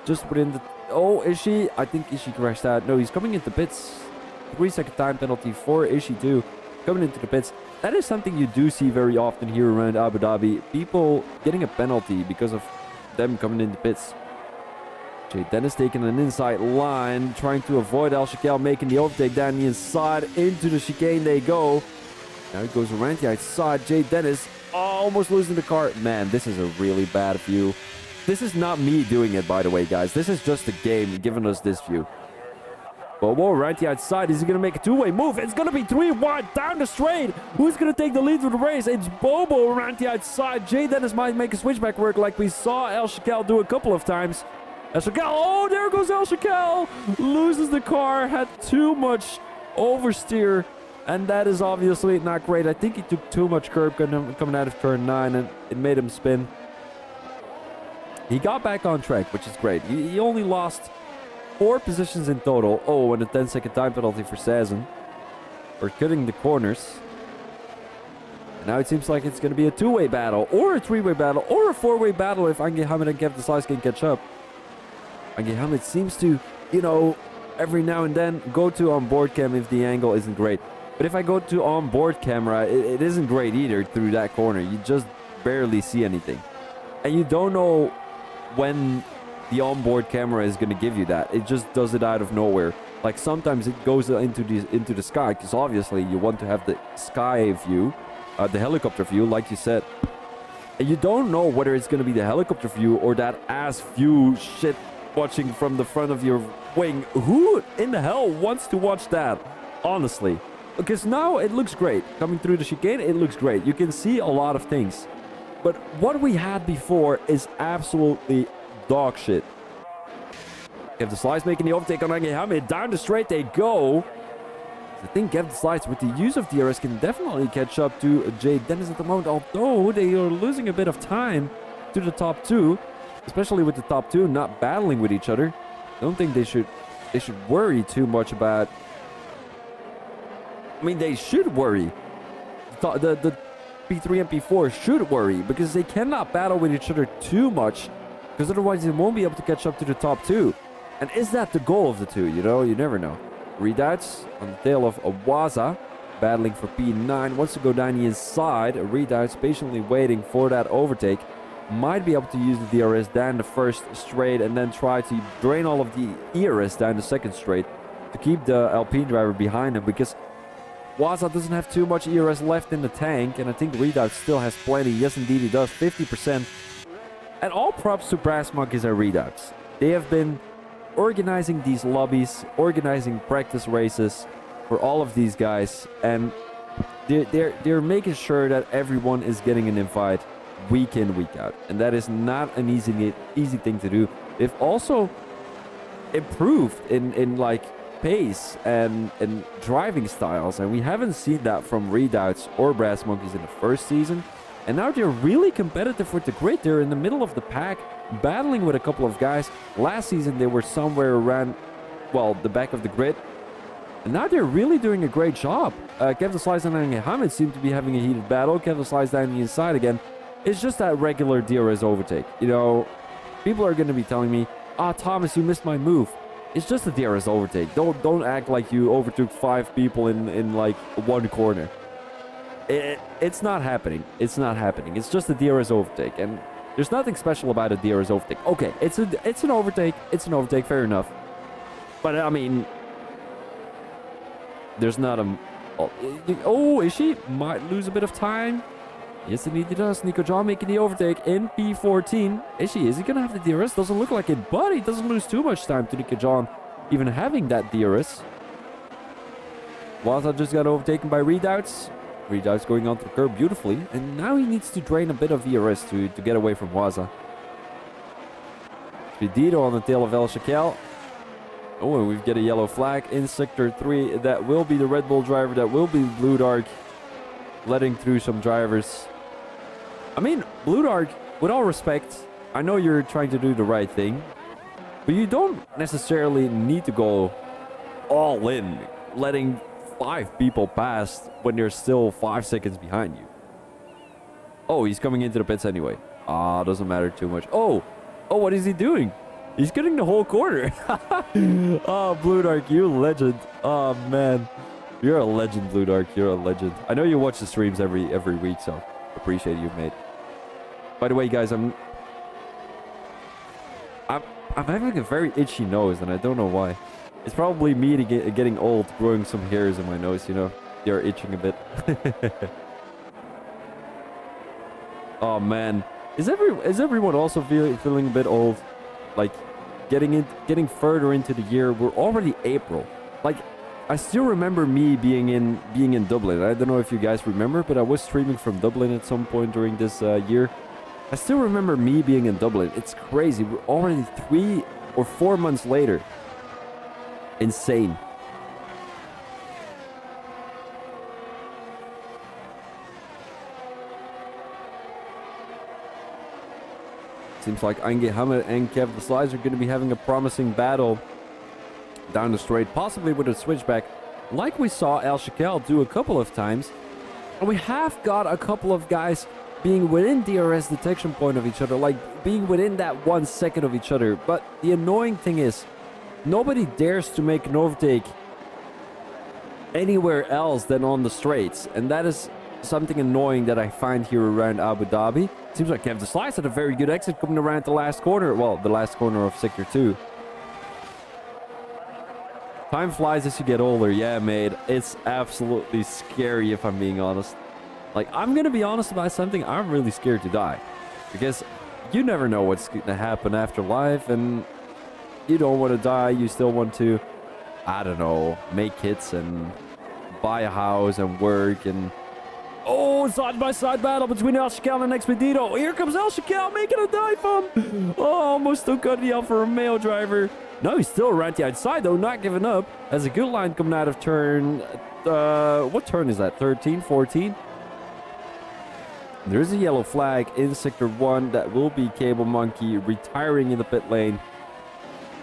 just within the... Oh, Ishii? I think Ishii crashed out. No, he's coming into pits. 3-second time penalty for Ishii too. Coming into the pits. That is something you do see very often here around Abu Dhabi. People getting a penalty because of them coming into pits. Jay Dennis taking an inside line, trying to avoid El Shakel making the overtake down the inside. Into the chicane they go. Now he goes around the outside. Jay Dennis almost losing the car. Man, this is a really bad view. This is not me doing it, by the way, guys. This is just the game giving us this view. Bobo right the outside. Is he going to make a two-way move? It's going to be 3 wide down the straight. Who's going to take the lead for the race? It's Bobo around the outside. Jay Dennis might make a switchback work like we saw El Shakel do a couple of times. El Shakel, oh, there goes El Shakel. Loses the car. Had too much oversteer And that is obviously not great. I think he took too much curb coming out of turn 9, and it made him spin. He got back on track, which is great. He only lost 4 positions in total. Oh, and a 10-second time penalty for Sazen for cutting the corners. And now it seems like it's going to be a 2-way battle, or a 3-way battle, or a 4-way battle if Ange Hamid and Kev Deslice can catch up. Ange Hamid seems to, you know, every now and then go to onboard cam if the angle isn't great. But if I go to onboard camera, it isn't great either through that corner. You just barely see anything. And you don't know when the onboard camera is going to give you that. It just does it out of nowhere. Like sometimes it goes into the sky, because obviously you want to have the sky view, the helicopter view, like you said. And you don't know whether it's going to be the helicopter view or that ass view shit watching from the front of your wing. Who in the hell wants to watch that? Honestly. Because now it looks great. Coming through the chicane, it looks great. You can see a lot of things. But what we had before is absolutely dog shit. Kev Deslice making the overtake on Ange Hamid. Down the straight they go. I think Kev Deslice with the use of DRS can definitely catch up to Jay Dennis at the moment. Although they are losing a bit of time to the top 2. Especially with the top 2 not battling with each other. I don't think they should worry too much about... I mean, they should worry. The P3 and P4 should worry because they cannot battle with each other too much, because otherwise they won't be able to catch up to the top 2. And is that the goal of the 2? You know, you never know. Redoubts on the tail of Awaza, battling for P9, wants to go down the inside. Redoubts patiently waiting for that overtake. Might be able to use the DRS down the first straight and then try to drain all of the ERS down the second straight to keep the Alpine driver behind him, because Waza doesn't have too much ERS left in the tank, and I think Redoubt still has plenty. Yes, indeed, he does. 50%. And all props to Brass Monkeys and Redoubts. They have been organizing these lobbies, organizing practice races for all of these guys, and they're making sure that everyone is getting an invite week in, week out. And that is not an easy thing to do. They've also improved in like pace and driving styles, and we haven't seen that from Redoubts or Brass Monkeys in the first season. And now they're really competitive with the grid. They're in the middle of the pack, battling with a couple of guys. Last season they were somewhere around, well, the back of the grid, and now they're really doing a great job. Kev Deslice and Ange Hamid seem to be having a heated battle. Kev Deslice down the inside again. It's just that regular DRS overtake. You know, people are going to be telling me, Thomas, you missed my move. It's just a DRS overtake. Don't act like you overtook 5 people in like one corner. It's not happening. It's not happening. It's just a DRS overtake, and there's nothing special about a DRS overtake. Okay, it's an overtake. It's an overtake. Fair enough. But I mean, there's not a. Oh, is she might lose a bit of time? Yes, indeed he does. Nico John making the overtake in P14. Is he going to have the DRS? Doesn't look like it, but he doesn't lose too much time to Nico John even having that DRS. Waza just got overtaken by Redoubts. Redoubts going onto the curb beautifully. And now he needs to drain a bit of ERS to get away from Waza. Spedito on the tail of El Shakel. Oh, and we've got a yellow flag in Sector 3. That will be the Red Bull driver. That will be Blue Dark, letting through some drivers. I mean, Blue Dark, with all respect, I know you're trying to do the right thing, but you don't necessarily need to go all in, letting 5 people pass when they're still 5 seconds behind you. Oh, he's coming into the pits anyway. Doesn't matter too much. Oh, what is he doing? He's getting the whole corner. Blue Dark, you legend. Oh, man. You're a legend, Blue Dark. You're a legend. I know you watch the streams every week, so appreciate you, mate. By the way, guys, I'm having a very itchy nose, and I don't know why. It's probably me getting old, growing some hairs in my nose, you know. They're itching a bit. Oh, man. Is everyone also feeling a bit old? Like, getting further into the year. We're already April. Like, I still remember me being in Dublin. I don't know if you guys remember, but I was streaming from Dublin at some point during this year. I still remember me being in Dublin. It's crazy. We're already 3 or 4 months later. Insane. Seems like Ange Hammer and Kev the Slice are going to be having a promising battle down the straight, possibly with a switchback, like we saw El Shakel do a couple of times. And we have got a couple of guys being within DRS detection point of each other, like being within that 1 second of each other. But the annoying thing is, nobody dares to make an overtake anywhere else than on the straights. And that is something annoying that I find here around Abu Dhabi. Seems like Kev the Slice had a very good exit coming around the last corner. Well, the last corner of Sector 2. Time flies as you get older. Yeah, mate. It's absolutely scary if I'm being honest. Like, I'm going to be honest about something. I'm really scared to die. Because you never know what's going to happen after life. And you don't want to die. You still want to, I don't know, make hits and buy a house and work and... Oh, side-by-side battle between El Shakel and Expedito. Here comes El Shakel making a dive bomb. Oh, almost took out the Alfa Romeo driver. No, he's still around the outside, though, not giving up. Has a good line coming out of turn... what turn is that? 13, 14? There is a yellow flag in Sector 1. That will be Cable Monkey retiring in the pit lane.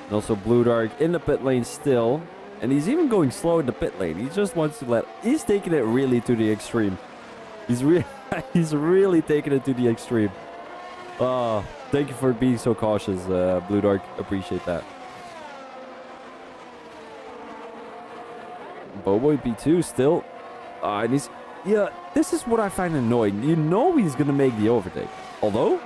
And also Blue Dark in the pit lane still. And he's even going slow in the pit lane. He just wants to let... He's taking it really to the extreme. He's really taking it to the extreme. Oh, thank you for being so cautious, Blue Dark. Appreciate that. Boboy B2 still. And he's... Yeah, this is what I find annoying. You know he's going to make the overtake. Although,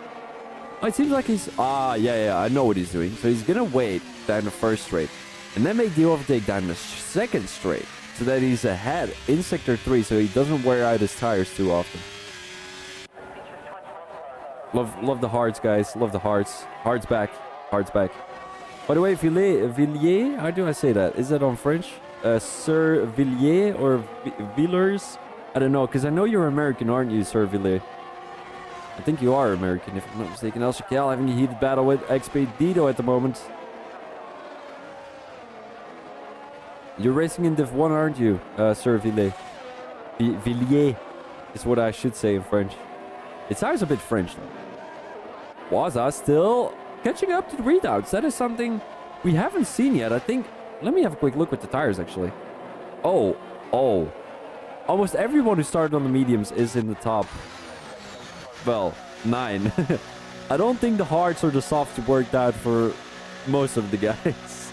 it seems like he's... yeah, I know what he's doing. So he's going to wait down the first straight. And then make the overtake down the second straight. So that he's ahead in Sector 3, so he doesn't wear out his tires too often. Love the hearts, guys. Love the hearts. Hearts back. Hearts back. By the way, Villiers, how do I say that? Is that on French? Sir Villiers or Villers? I don't know, because I know you're American, aren't you, Sir Villiers? I think you are American, if I'm not mistaken. El Shakel having a heated battle with Expedito at the moment. You're racing in Div 1, aren't you, Sir Villiers? Villiers is what I should say in French. It sounds a bit French, though. Waza still catching up to the readouts. That is something we haven't seen yet. I think... Let me have a quick look with the tires, actually. Oh. Almost everyone who started on the mediums is in the top... Well, 9. I don't think the hards or the softs worked out for most of the guys.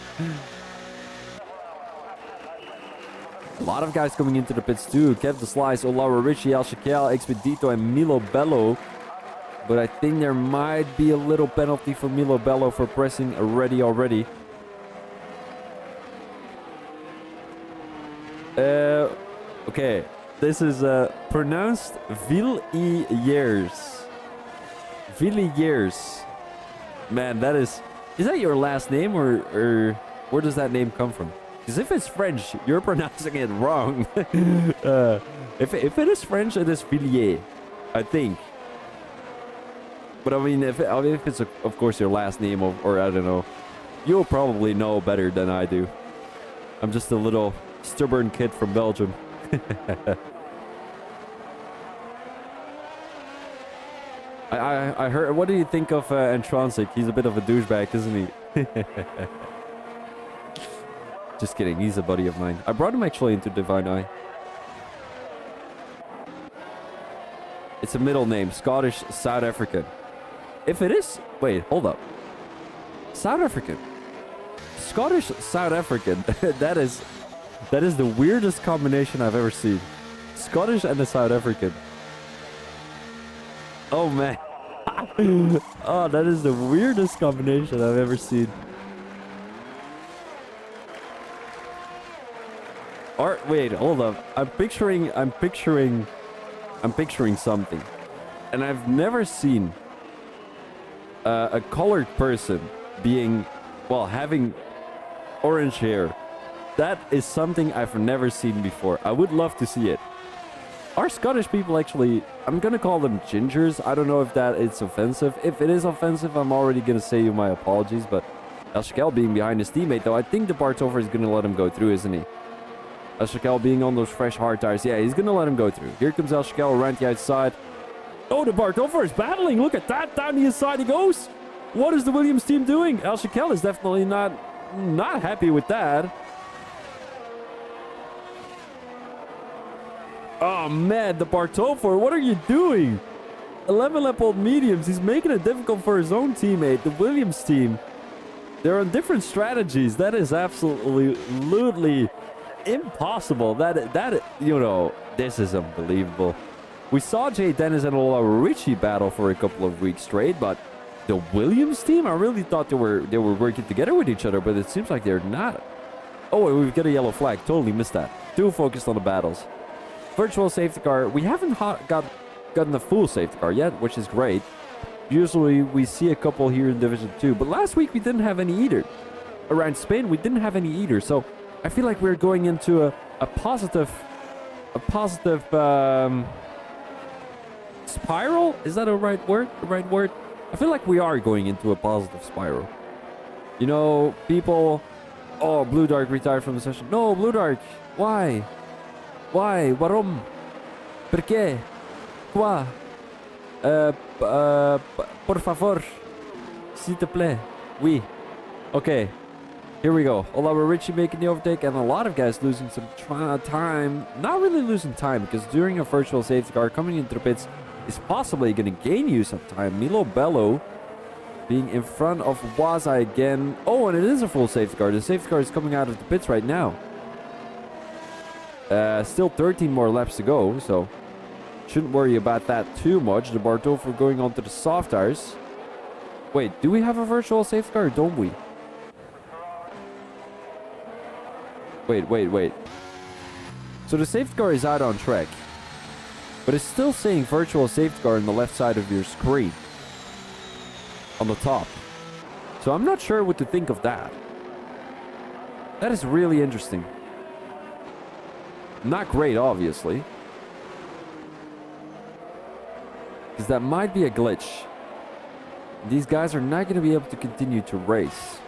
A lot of guys coming into the pits too. Kev the Slice, Olara Richie, El Shakel, Expedito, and Milo Bello. But I think there might be a little penalty for Milo Bello for pressing ready already. Okay. This is pronounced Villiers. Villiers. Man, that is... Is that your last name or where does that name come from? Because if it's French, you're pronouncing it wrong. If it is French, it is Villiers, I think. But I mean, if it's, of course, your last name or I don't know, you'll probably know better than I do. I'm just a little stubborn kid from Belgium. I heard... What do you think of Antronsic? He's a bit of a douchebag, isn't he? Just kidding, he's a buddy of mine. I brought him actually into Divine Eye. It's a middle name, Scottish South African. If it is... Wait, hold up. South African. Scottish South African. That is the weirdest combination I've ever seen. Scottish and a South African. Oh man. Oh, that is the weirdest combination I've ever seen. Or wait, hold up. I'm picturing something. And I've never seen a colored person being, well, having orange hair. That is something I've never seen before. I would love to see it. Are Scottish people actually... I'm going to call them gingers. I don't know if that is offensive. If it is offensive, I'm already going to say you my apologies. But El Shakel being behind his teammate, though, I think the Bartover is going to let him go through, isn't he? El Shakel being on those fresh hard tires. Yeah, he's going to let him go through. Here comes El Shakel around the outside. Oh, the Bartover is battling. Look at that. Down the inside he goes. What is the Williams team doing? El Shakel is definitely not happy with that. Oh man, the Bartofor, what are you doing? 11 lap old mediums. He's making it difficult for his own teammate, the Williams team. They're on different strategies. That is absolutely impossible. That you know, this is unbelievable. We saw Jay Dennis and Ola Richie battle for a couple of weeks straight, but the Williams team, I really thought they were working together with each other, but it seems like they're not. Oh, we've got a yellow flag. Totally missed that. Too focused on the battles. Virtual safety car. We haven't gotten the full safety car yet, which is great. Usually we see a couple here in Division 2, but last week we didn't have any either. Around Spain, we didn't have any either, so I feel like we're going into a positive spiral? Is that a right word? The right word? I feel like we are going into a positive spiral. You know, people... Oh, Blue Dark retired from the session. No, Blue Dark. Why? Why? Warum? ¿Por qué? Quoi? Por favor. S'il te plaît. Oui. Okay. Here we go. Oliver Richie making the overtake, and a lot of guys losing some time. Not really losing time, because during a virtual safety car coming into the pits is possibly going to gain you some time. Milo Bello being in front of Waza again. Oh, and it is a full safety car. The safety car is coming out of the pits right now. Still 13 more laps to go, so shouldn't worry about that too much. The Bartofer going on to the soft tires. Wait, do we have a virtual safety car or don't we? Wait. So the safety car is out on track, but it's still saying virtual safety car on the left side of your screen. On the top. So I'm not sure what to think of that. That is really interesting. Not great, obviously. Because that might be a glitch. These guys are not going to be able to continue to race.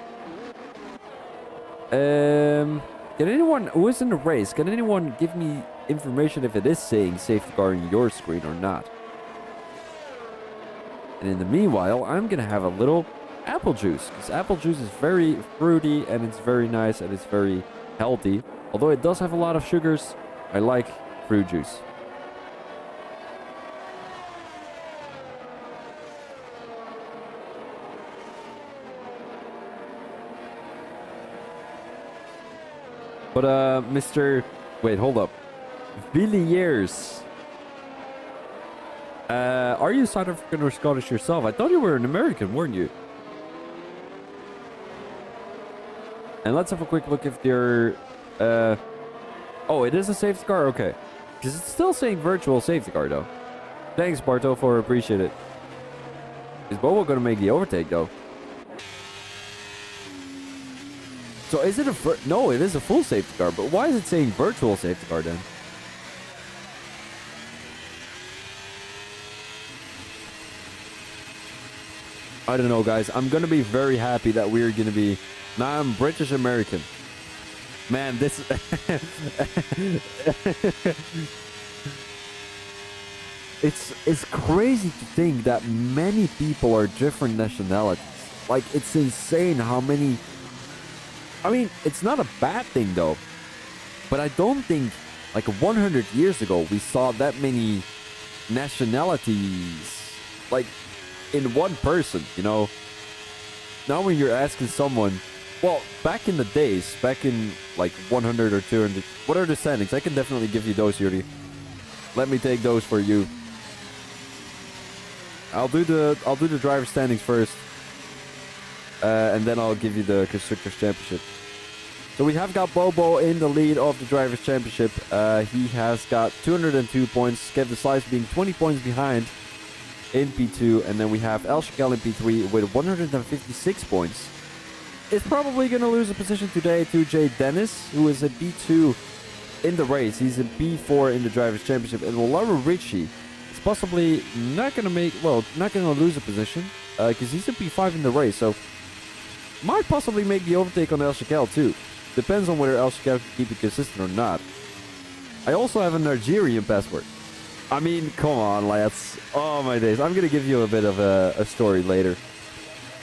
Can anyone who is in the race, can anyone give me information if it is saying safety car on your screen or not? And in the meanwhile, I'm going to have a little apple juice. Because apple juice is very fruity and it's very nice and it's very healthy. Although it does have a lot of sugars, I like fruit juice. But Mr. Wait, hold up. Villiers. Are you South African or Scottish yourself? I thought you were an American, weren't you? And let's have a quick look if they're... Oh, it is a safety car? Okay. Because it's still saying virtual safety car, though. Thanks, Barto, for appreciate it. Is Bobo going to make the overtake, though? So is it a... No, it is a full safety car. But why is it saying virtual safety car, then? I don't know, guys. I'm going to be very happy that we're going to be... Now I'm British American. Man, this... It's crazy to think that many people are different nationalities. Like, it's insane how many... I mean, it's not a bad thing, though. But I don't think, like, 100 years ago, we saw that many nationalities, like, in one person, you know? Now when you're asking someone... Well, back in the days, back in, like, 100 or 200... What are the standings? I can definitely give you those, Yuri. Let me take those for you. I'll do the driver standings first. And then I'll give you the Constructors Championship. So we have got Bobo in the lead of the Drivers' Championship. He has got 202 points. Kevin Slice being 20 points behind in P2. And then we have El Shakel in P3 with 156 points. Is probably going to lose a position today to Jay Dennis, who is a B2 in the race. He's a B4 in the Drivers' Championship. And Laura Ritchie is possibly not going to make... Well, not going to lose a position. Because he's a B5 in the race. So... Might possibly make the overtake on El Shakel too. Depends on whether El Shakel can keep it consistent or not. I also have a Nigerian passport. I mean, come on, lads. Oh my days. I'm going to give you a bit of a story later.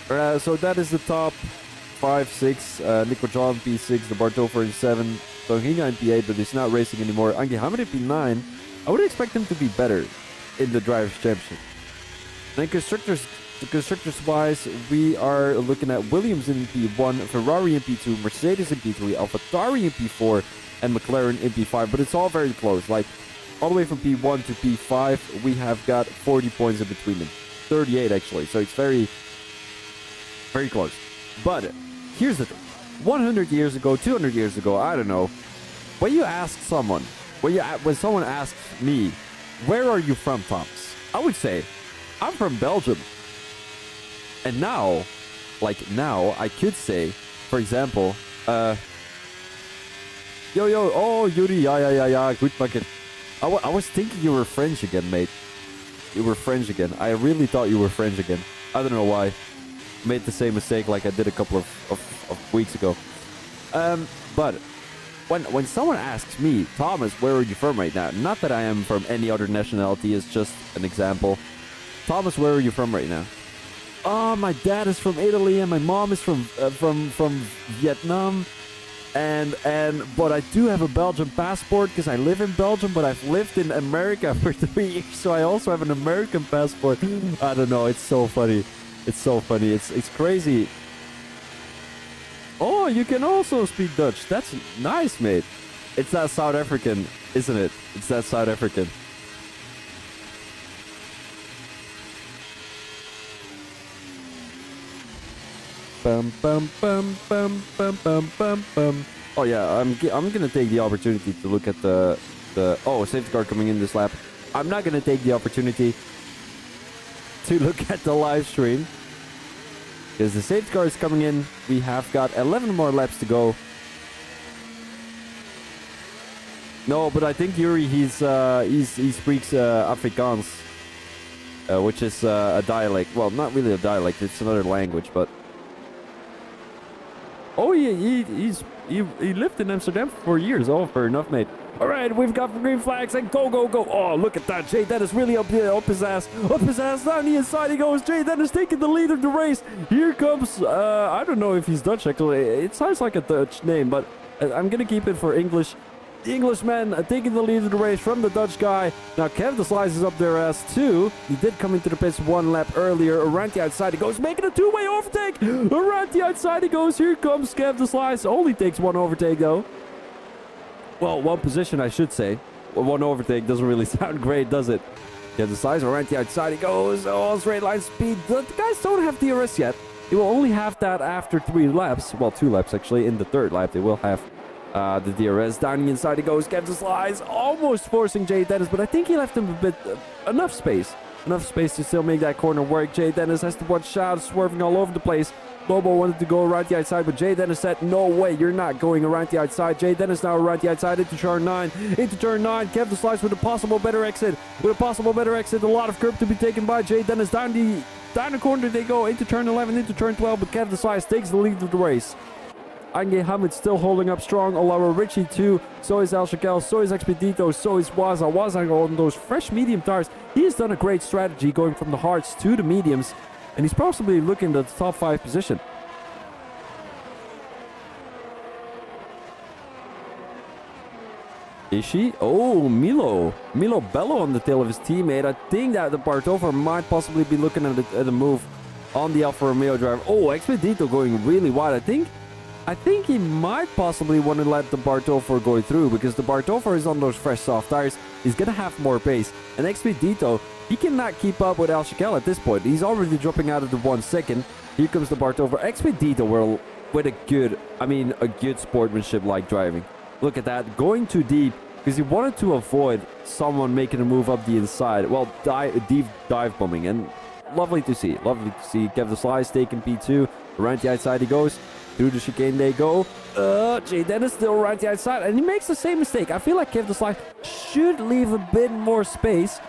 So that is the top 5, 6. Nico John P6, the Bartofer in 7, Tonginga in P8, but he's not racing anymore. Angie Hamid in P9. I would expect him to be better in the Drivers' Championship. And constructors wise, we are looking at Williams in P1, Ferrari in P2, Mercedes in P3, AlphaTauri in P4, and McLaren in P5. But it's all very close. Like, all the way from P1 to P5, we have got 40 points in between them. 38, actually. So it's very, very close. But here's the thing. 100 years ago, 200 years ago, I don't know. When you ask someone, when someone asks me, where are you from, Thomas? I would say, I'm from Belgium. And now, I could say, for example, oh, Yuri, yeah, good bucket. I was thinking you were French again, mate. You were French again. I really thought you were French again. I don't know why. Made the same mistake like I did a couple of weeks ago. But when someone asks me, Thomas, where are you from right now? Not that I am from any other nationality, it's just an example. Thomas, where are you from right now? Oh, my dad is from Italy and my mom is from Vietnam. But I do have a Belgian passport because I live in Belgium, but I've lived in America for 3 years, so I also have an American passport. I don't know, it's so funny. It's so funny. It's crazy. Oh, you can also speak Dutch. That's nice, mate. It's that South African, isn't it? It's that South African. Bum, bum, bum, bum, bum, bum, bum, bum. Oh yeah, I'm gonna take the opportunity to look at the safety car coming in this lap. I'm not gonna take the opportunity to look at the live stream because the safety car is coming in. We have got 11 more laps to go. No, but I think Yuri he speaks Afrikaans, which is a dialect. Well, not really a dialect. It's another language, but. Oh, he lived in Amsterdam for 4 years. Oh, fair enough, mate. All right, we've got green flags and go. Oh, look at that. Jay Dennis really up his ass. Up his ass. Down the inside he goes. Jay Dennis taking the lead of the race. Here comes, I don't know if he's Dutch, actually. It sounds like a Dutch name, but I'm going to keep it for English. The Englishman taking the lead of the race from the Dutch guy. Now, Kev the Slice is up their ass, too. He did come into the pits 1 lap earlier. Around the outside he goes, making a 2-way overtake. Around the outside he goes. Here comes Kev the Slice. Only takes 1 overtake, though. Well, 1 position, I should say. 1 overtake doesn't really sound great, does it? Kev the Slice, around the outside he goes. Oh, straight line speed. The guys don't have DRS yet. They will only have that after 3 laps. Well, 2 laps, actually. In the 3rd lap, they will have the DRS. Down the inside he goes. Kev the Slice, almost forcing Jay Dennis, but I think he left him a bit enough space to still make that corner work. Jay Dennis has to watch out, swerving all over the place. Bobo wanted to go around the outside, but Jay Dennis said, no way, you're not going around the outside. Jay Dennis now around the outside into turn 9. Kev the Slice with a possible better exit. A lot of curb to be taken by Jay Dennis. Down the corner they go into turn 11, into turn 12, but Kev the Slice takes the lead of the race. Ange Hamid still holding up strong. Olara Richie too. So is El Shakel. So is Expedito. So is Waza. Waza on those fresh medium tires. He has done a great strategy going from the hards to the mediums. And he's possibly looking at the top 5 position. Is she? Oh, Milo Bello on the tail of his teammate. I think that the Bartofer might possibly be looking at a move on the Alfa Romeo driver. Oh, Expedito going really wide. I think he might possibly want to let the Bartofer go through because the Bartofer is on those fresh soft tires. He's going to have more pace. And Expedito, he cannot keep up with El Shakel at this point. He's already dropping out of the 1 second. Here comes the Bartofer. Expedito with a good sportsmanship-like driving. Look at that, going too deep because he wanted to avoid someone making a move up the inside. Well, deep dive bombing, and lovely to see. Kev the Slice taking P2. Around the outside he goes. Through the chicane they go. Jay Dennis still around the outside, and he makes the same mistake. I feel like Kev the Slice should leave a bit more space.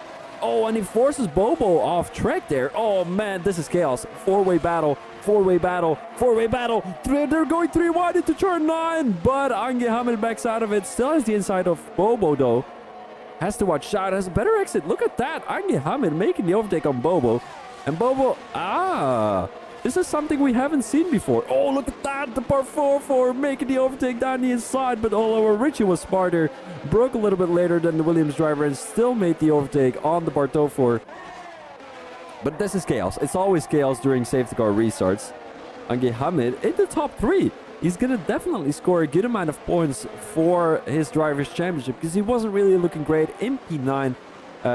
Oh, and he forces Bobo off track there. Oh, man, this is chaos. 4-way battle. They're going 3 wide into turn 9, but Ange Hamid backs out of it. Still has the inside of Bobo, though. Has to watch out. Has a better exit. Look at that. Ange Hamid making the overtake on Bobo. And Bobo, This is something we haven't seen before. Oh, look at that. The par 4 making the overtake down the inside. But although Richie was smarter, broke a little bit later than the Williams driver and still made the overtake on the par 4. But this is chaos. It's always chaos during safety car restarts. Ange Hamid in the top 3. He's going to definitely score a good amount of points for his Drivers' Championship because he wasn't really looking great in P9.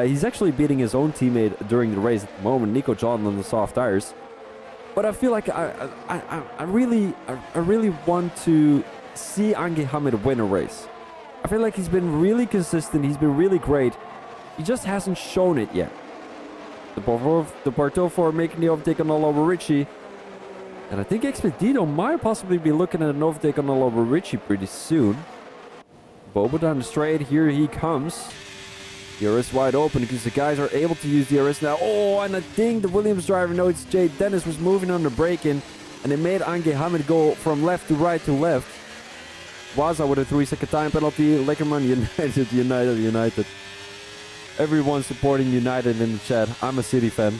He's actually beating his own teammate during the race at the moment, Nico John, on the soft tires. But I feel like I really want to see Ange Hamid win a race. I feel like he's been really consistent. He's been really great. He just hasn't shown it yet. The Bartol 4 making the overtake on all over Richie. And I think Expedito might possibly be looking at an overtake on all over Richie pretty soon. Bobo down the straight. Here he comes. DRS wide open because the guys are able to use DRS now. Oh, and I think the Williams driver noticed Jay Dennis was moving on the braking. And it made Ange Hamid go from left to right to left. Waza with a 3-second time penalty. Leckerman United. Everyone supporting United in the chat. I'm a City fan.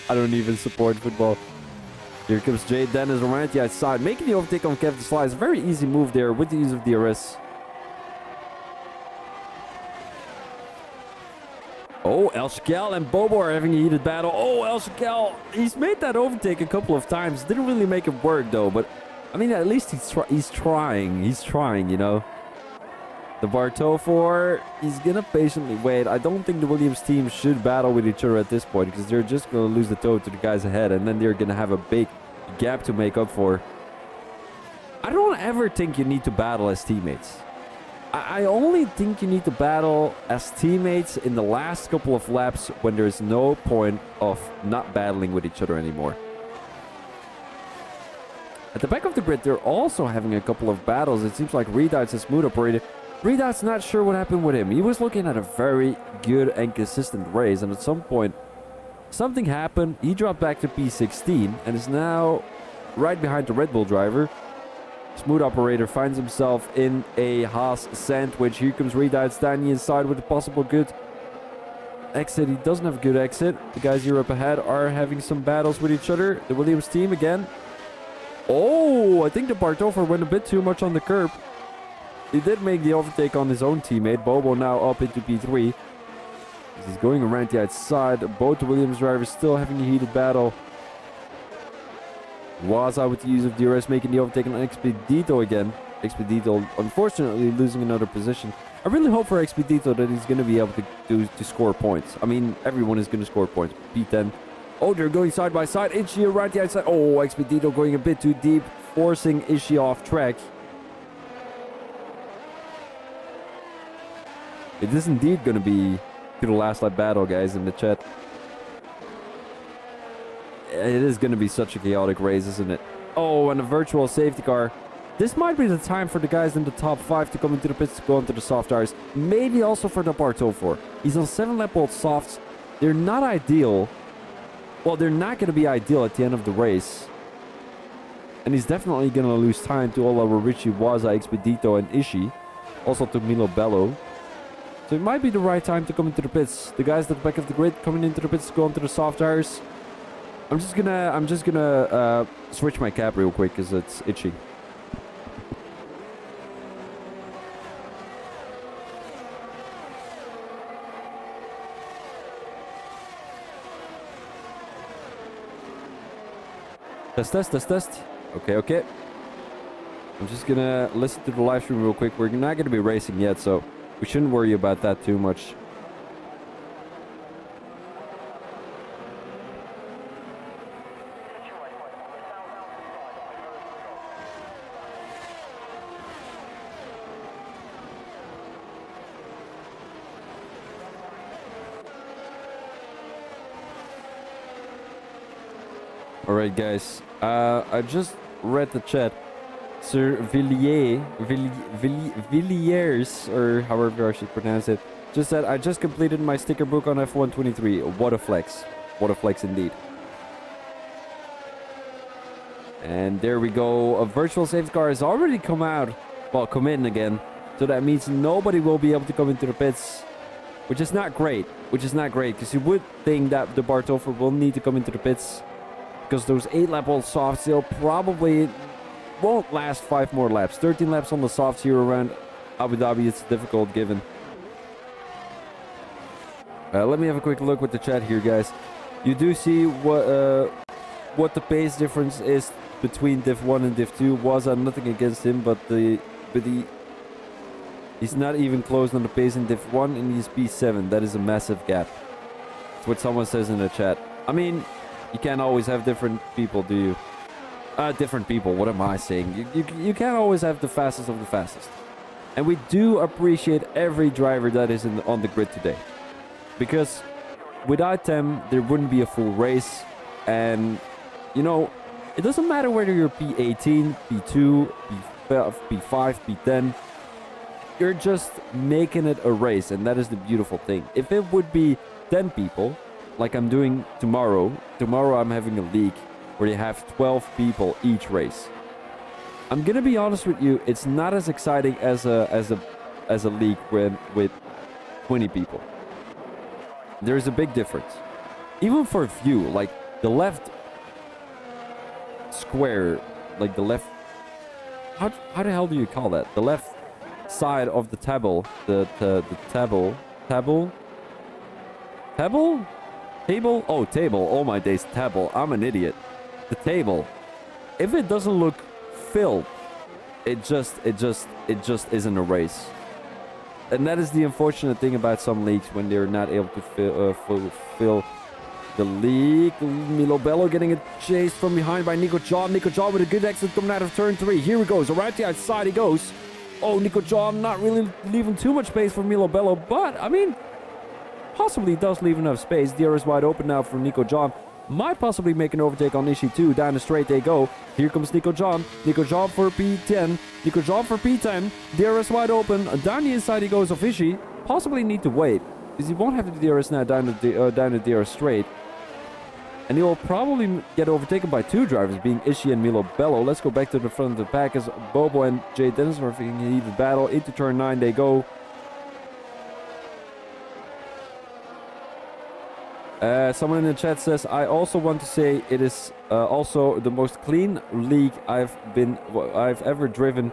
I don't even support football. Here comes Jay Dennis around the outside, making the overtake on Kevin Slice. Very easy move there with the use of DRS. Oh, El Shakel and Bobo are having a heated battle. Oh, El Shakel, he's made that overtake a couple of times. Didn't really make it work though, but I mean, at least he's trying. He's trying, you know. The Bartol 4, he's gonna patiently wait. I don't think the Williams team should battle with each other at this point because they're just gonna lose the toe to the guys ahead and then they're gonna have a big gap to make up for. I don't ever think you need to battle as teammates. I only think you need to battle as teammates in the last couple of laps when there's no point of not battling with each other anymore. At the back of the grid, they're also having a couple of battles. It seems like Redoubt's a smooth operator. Redoubt's not sure what happened with him. He was looking at a very good and consistent race, and at some point, something happened. He dropped back to P16 and is now right behind the Red Bull driver. Smooth operator finds himself in a Haas sandwich. Here comes Redoubt down the inside with a possible good exit. He doesn't have a good exit. The guys here up ahead are having some battles with each other. The Williams team again. Oh, I think the Bartofer went a bit too much on the curb. He did make the overtake on his own teammate. Bobo now up into P3. He's going around the outside. Both the Williams drivers still having a heated battle. Waza with the use of DRS making the overtake on Expedito again. Expedito unfortunately losing another position. I really hope for Expedito that he's going to be able to score points. I mean, everyone is going to score points. P10. Oh, they're going side by side. Ishii around the outside. Oh, Expedito going a bit too deep, forcing Ishii off track. It is indeed going to be to the last lap battle, guys, in the chat. It is going to be such a chaotic race, isn't it? Oh, and a virtual safety car. This might be the time for the guys in the top 5 to come into the pits to go into the soft tires. Maybe also for the Bartol 4. He's on 7-lap-old softs. They're not ideal. Well, they're not going to be ideal at the end of the race. And he's definitely going to lose time to all over Richie, Waza, Expedito, and Ishii. Also to Milo Bello. So it might be the right time to come into the pits. The guys at the back of the grid coming into the pits to go into the soft tires. I'm just gonna switch my cap real quick because it's itchy. Test. Okay. I'm just gonna listen to the live stream real quick. We're not gonna be racing yet, so we shouldn't worry about that too much. Alright guys, I just read the chat. Sir Villiers, or however I should pronounce it, just said, I just completed my sticker book on F123. What a flex. What a flex indeed. And there we go. A virtual safety car has already come in again. So that means nobody will be able to come into the pits. Which is not great. Because you would think that the Bartofer will need to come into the pits. because those 8-lap old softs, they'll probably won't last 5 more laps. 13 laps on the softs here around Abu Dhabi, it's difficult given. Let me have a quick look with the chat here, guys. You do see what the pace difference is between Div 1 and Div 2. Was nothing against him, but he's not even close on the pace in Div 1, and he's P7. That is a massive gap. That's what someone says in the chat. I mean, you can't always have different people, do you? Different people, what am I saying? You can't always have the fastest of the fastest. And we do appreciate every driver that is on the grid today. Because without them, there wouldn't be a full race. And, you know, it doesn't matter whether you're P18, P2, P5, P10. You're just making it a race, and that is the beautiful thing. If it would be 10 people, like I'm doing tomorrow I'm having a league where you have 12 people each race. I'm gonna be honest with you, it's not as exciting as a league with 20 people. There's a big difference. Even for view, like the left square, like the left, how the hell do you call that? The left side of the table, the table. Oh, table. Oh my days, table. I'm an idiot. The table. If it doesn't look filled, it just isn't a race. And that is the unfortunate thing about some leagues when they're not able to fulfill the league. Milo Bello getting a chase from behind by Nico John. Nico John with a good exit coming out of turn 3. Here he goes. Around the outside he goes. Oh, Nico John not really leaving too much space for Milo Bello, but I mean, possibly does leave enough space. The is wide open now for Nico John. Might possibly make an overtake on Ishii too. Down the straight they go. Here comes Nico John. Nico John for P10. Nico John for P10. DRS wide open. Down the inside he goes of Ishii. Possibly need to wait, because he won't have the DRS now down the DRS straight. And he will probably get overtaken by 2 drivers, being Ishii and Milo Bello. Let's go back to the front of the pack as Bobo and Jay Dennis are having a heated battle. Into turn 9 they go. Someone in the chat says, I also want to say it is also the most clean league I've ever driven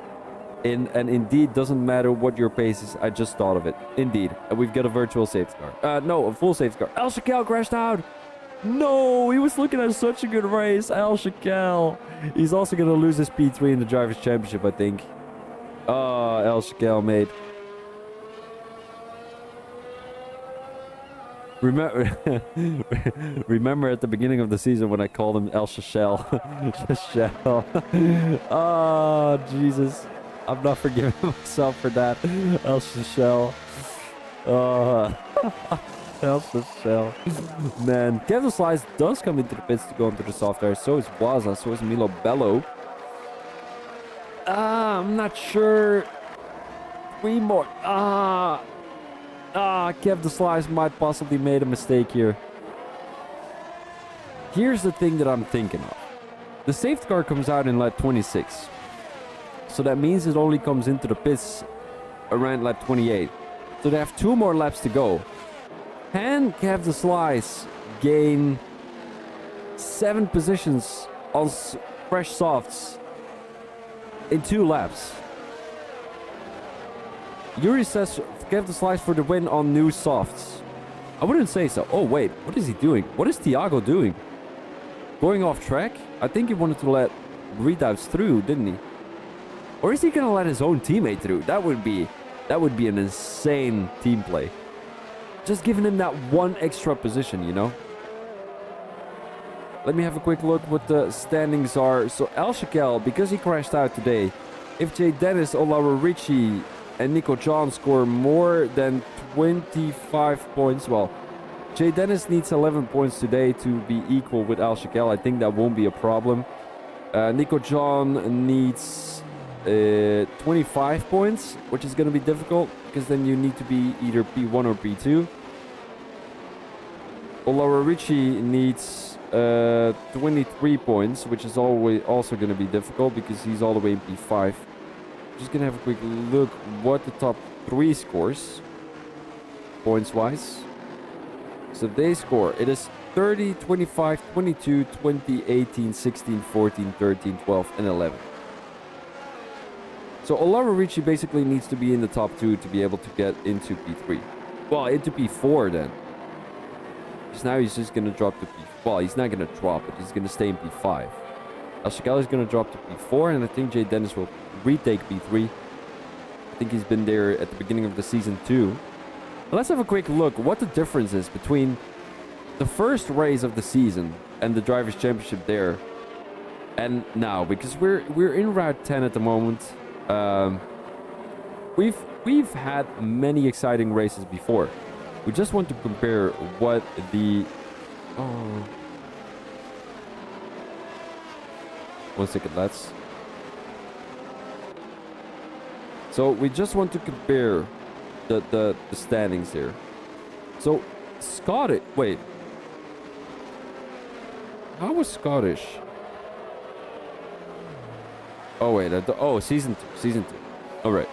in, and indeed doesn't matter what your pace is. I just thought of it. Indeed. And we've got a virtual safety car. No, a full safety car. El Shakel crashed out. No, he was looking at such a good race. El Shakel. He's also going to lose his P3 in the Drivers' Championship, I think. Oh, El Shakel, mate. Remember at the beginning of the season when I called him El Shashel. Shashel. Oh, Jesus. I'm not forgiving myself for that. El Shashel. El Shashel. Man, Kevin Slice does come into the pits to go into the soft air. So is Waza. So is Milo Bello. I'm not sure. 3 more. Kev the Slice might possibly made a mistake here. Here's the thing that I'm thinking of. The safety car comes out in lap 26. So that means it only comes into the pits around lap 28. So they have 2 more laps to go. Can Kev the Slice gain 7 positions on fresh softs in 2 laps? Yuri says Kev the Slice for the win on new softs. I wouldn't say so. Oh wait, what is he doing? What is Thiago doing? Going off track? I think he wanted to let redoubts through, didn't he? Or is he gonna let his own teammate through? That would be an insane team play. Just giving him that 1 extra position, you know? Let me have a quick look what the standings are. So El Shakel, because he crashed out today, if Jay Dennis, Olawa Richie, and Nico John score more than 25 points. Well, Jay Dennis needs 11 points today to be equal with Al Shakel. I think that won't be a problem. Nico John needs 25 points, which is going to be difficult because then you need to be either P1 or P2. Olawa Richie needs 23 points, which is also going to be difficult because he's all the way in P5. Just gonna have a quick look what the top 3 scores points wise. So they score, it is 30, 25, 22, 20, 18, 16, 14, 13, 12, and 11. So Olawarichi basically needs to be in the top 2 to be able to get into P3. Well, into P4 then. Because now he's just going to drop to P... Well, he's not going to drop it. He's going to stay in P5. El Shakali is going to drop to P4, and I think Jay Dennis will retake P3. I think he's been there at the beginning of the season too. Let's have a quick look what the difference is between the first race of the season and the Drivers' Championship there and now, because we're in Route 10 at the moment. We've had many exciting races before. We just want to compare what the... Oh... 1 second, lads. So we just want to compare the standings here. So Scottish... Wait. How was Scottish? Oh wait, oh, season 2. Season 2. Alright.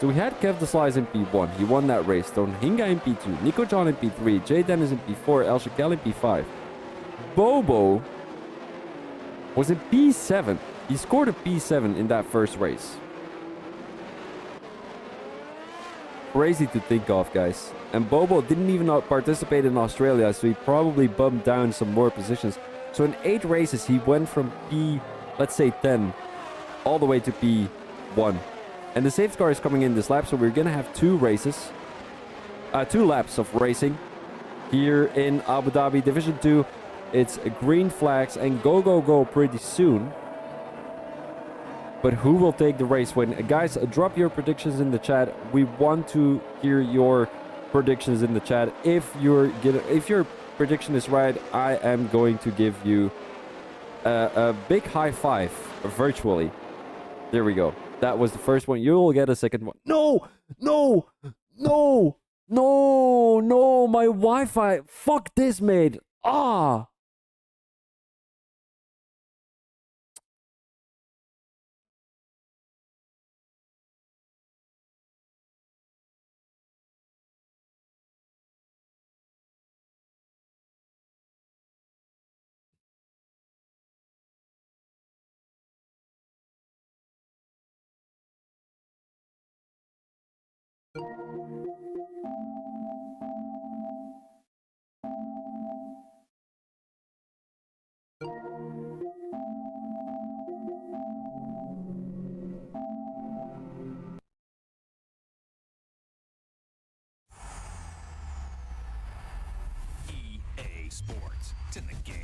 So we had Kev the Slice in P1. He won that race. Don Hinga in P2. Nico John in P3. Jay Dennis in P4. El Shakel in P5. Bobo was in P7. He scored a P7 in that first race. Crazy to think of, guys. And Bobo didn't even participate in Australia, so he probably bumped down some more positions. So in 8 races, he went from P, let's say 10, all the way to P1. And the safety car is coming in this lap, so we're going to have 2 races. 2 laps of racing here in Abu Dhabi Division 2. It's green flags and go, go, go pretty soon. But who will take the race win? Guys, drop your predictions in the chat. We want to hear your predictions in the chat. If your prediction is right, I am going to give you a big high five virtually. There we go. That was the first one. You will get a second one. No, no, no, no, no. My Wi-Fi. Fuck this, mate. Ah. EA Sports. It's in the game.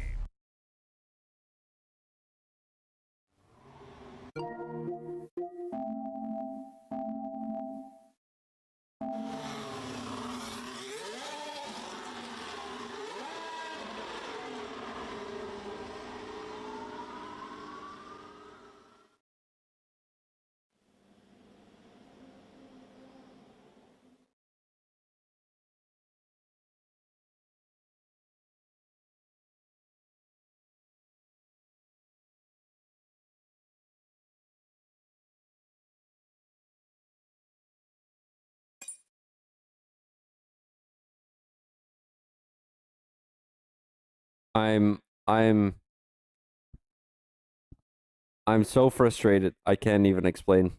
I'm so frustrated. I can't even explain.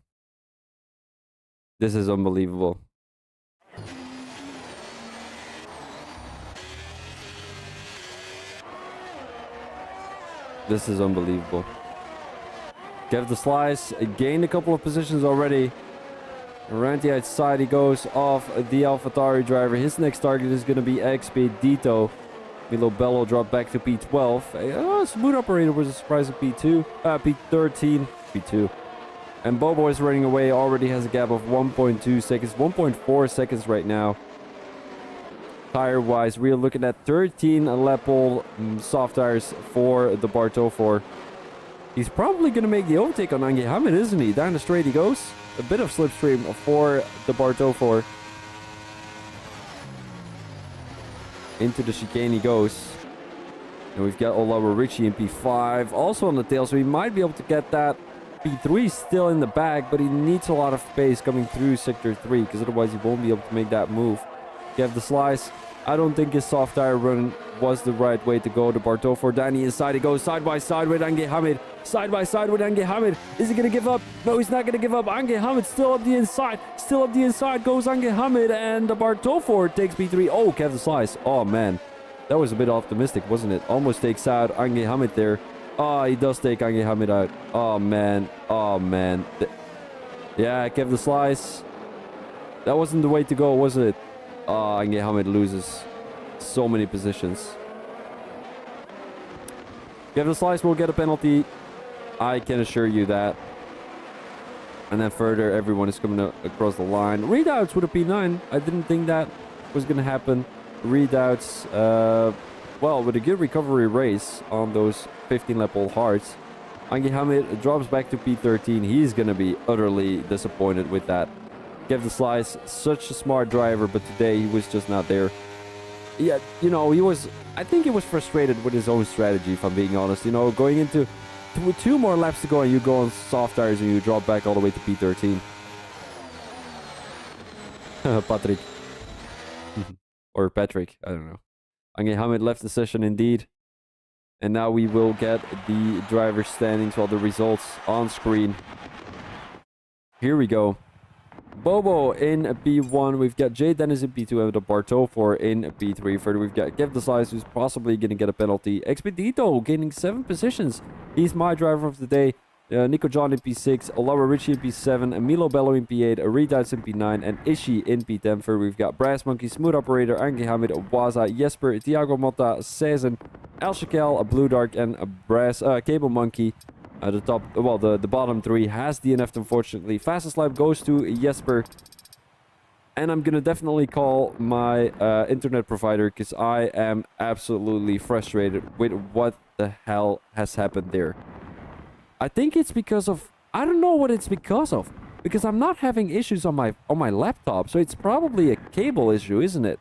This is unbelievable. This is unbelievable. Kev the Slice gained a couple of positions already. Around the outside he goes off the AlphaTauri driver. His next target is going to be Expedito. Milo Bello dropped back to P12. Smooth Operator was a surprise at P2. P13. P2. And Bobo is running away. Already has a gap of 1.2 seconds. 1.4 seconds right now. Tire-wise, we're looking at 13 Lepel soft tires for the Bartow 4. He's probably going to make the overtake on Ange Hamid, isn't he? Down the straight he goes. A bit of slipstream for the Bartow 4. Into the chicane he goes. And we've got Olawarichi in P5. Also on the tail, so he might be able to get that. P3 still in the back, but he needs a lot of pace coming through Sector 3, because otherwise he won't be able to make that move. Kev the Slice I don't think his soft tire run was the right way to go. The Bartol for Danny inside. He goes side by side with Ange Hamid. Side by side with Ange Hamid. Is he going to give up? No, he's not going to give up. Ange Hamid still up the inside. Still up the inside goes Ange Hamid. And the Bartol for takes P3. Oh, Kevin Slice. Oh, man. That was a bit optimistic, wasn't it? Almost takes out Ange Hamid there. Oh, he does take Ange Hamid out. Oh, man. Oh, man. Yeah, Kevin Slice. That wasn't the way to go, was it? Oh, Ange Hamid loses so many positions. Kevin Slice will get a penalty. I can assure you that. And then further, everyone is coming across the line. Readouts with a P9. I didn't think that was going to happen. Readouts, well, with a good recovery race on those 15-lap all hards. Ange Hamid drops back to P13. He's going to be utterly disappointed with that. Kevin Slice, such a smart driver, but today he was just not there. Yeah, you know, I think he was frustrated with his own strategy, if I'm being honest. You know, going into two more laps to go and you go on soft tires and you drop back all the way to P13. Patrick. Or Patrick, I don't know. Ange Hamid left the session indeed. And now we will get the driver standings, well, the results on screen. Here we go. Bobo in P1. We've got Jay Dennis in P2 and the Bartol for in P3. Further, we've got Kev Deslice, who's possibly going to get a penalty. Expedito gaining 7 positions. He's my driver of the day. Nico John in P6, Laura Ritchie in P7, Emilo Bello in P8, Redoubts in P9, and Ishi in P10. Further, we've got Brass Monkey, Smooth Operator, Ange Hamid, Waza, Jesper, Thiago Motta, Sezen, El Shakel, a Blue Dark, and a Brass Cable Monkey. The bottom 3 has DNF'd, unfortunately. Fastest lap goes to Jesper. And I'm gonna definitely call my internet provider because I am absolutely frustrated with what the hell has happened there. I think it's because of, I don't know what it's because of, because I'm not having issues on my laptop, so it's probably a cable issue, isn't it?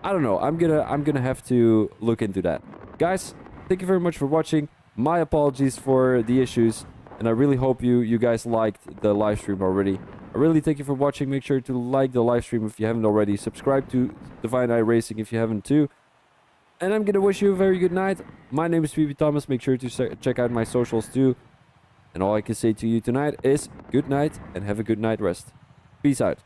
I don't know. I'm gonna have to look into that. Guys, thank you very much for watching. My apologies for the issues, and I really hope you guys liked the live stream already. I really thank you for watching. Make sure to like the live stream if you haven't already. Subscribe to Divine Eye Racing if you haven't too. And I'm gonna wish you a very good night. My name is Phoebe Thomas. Make sure to check out my socials too. And all I can say to you tonight is good night and have a good night rest. Peace out.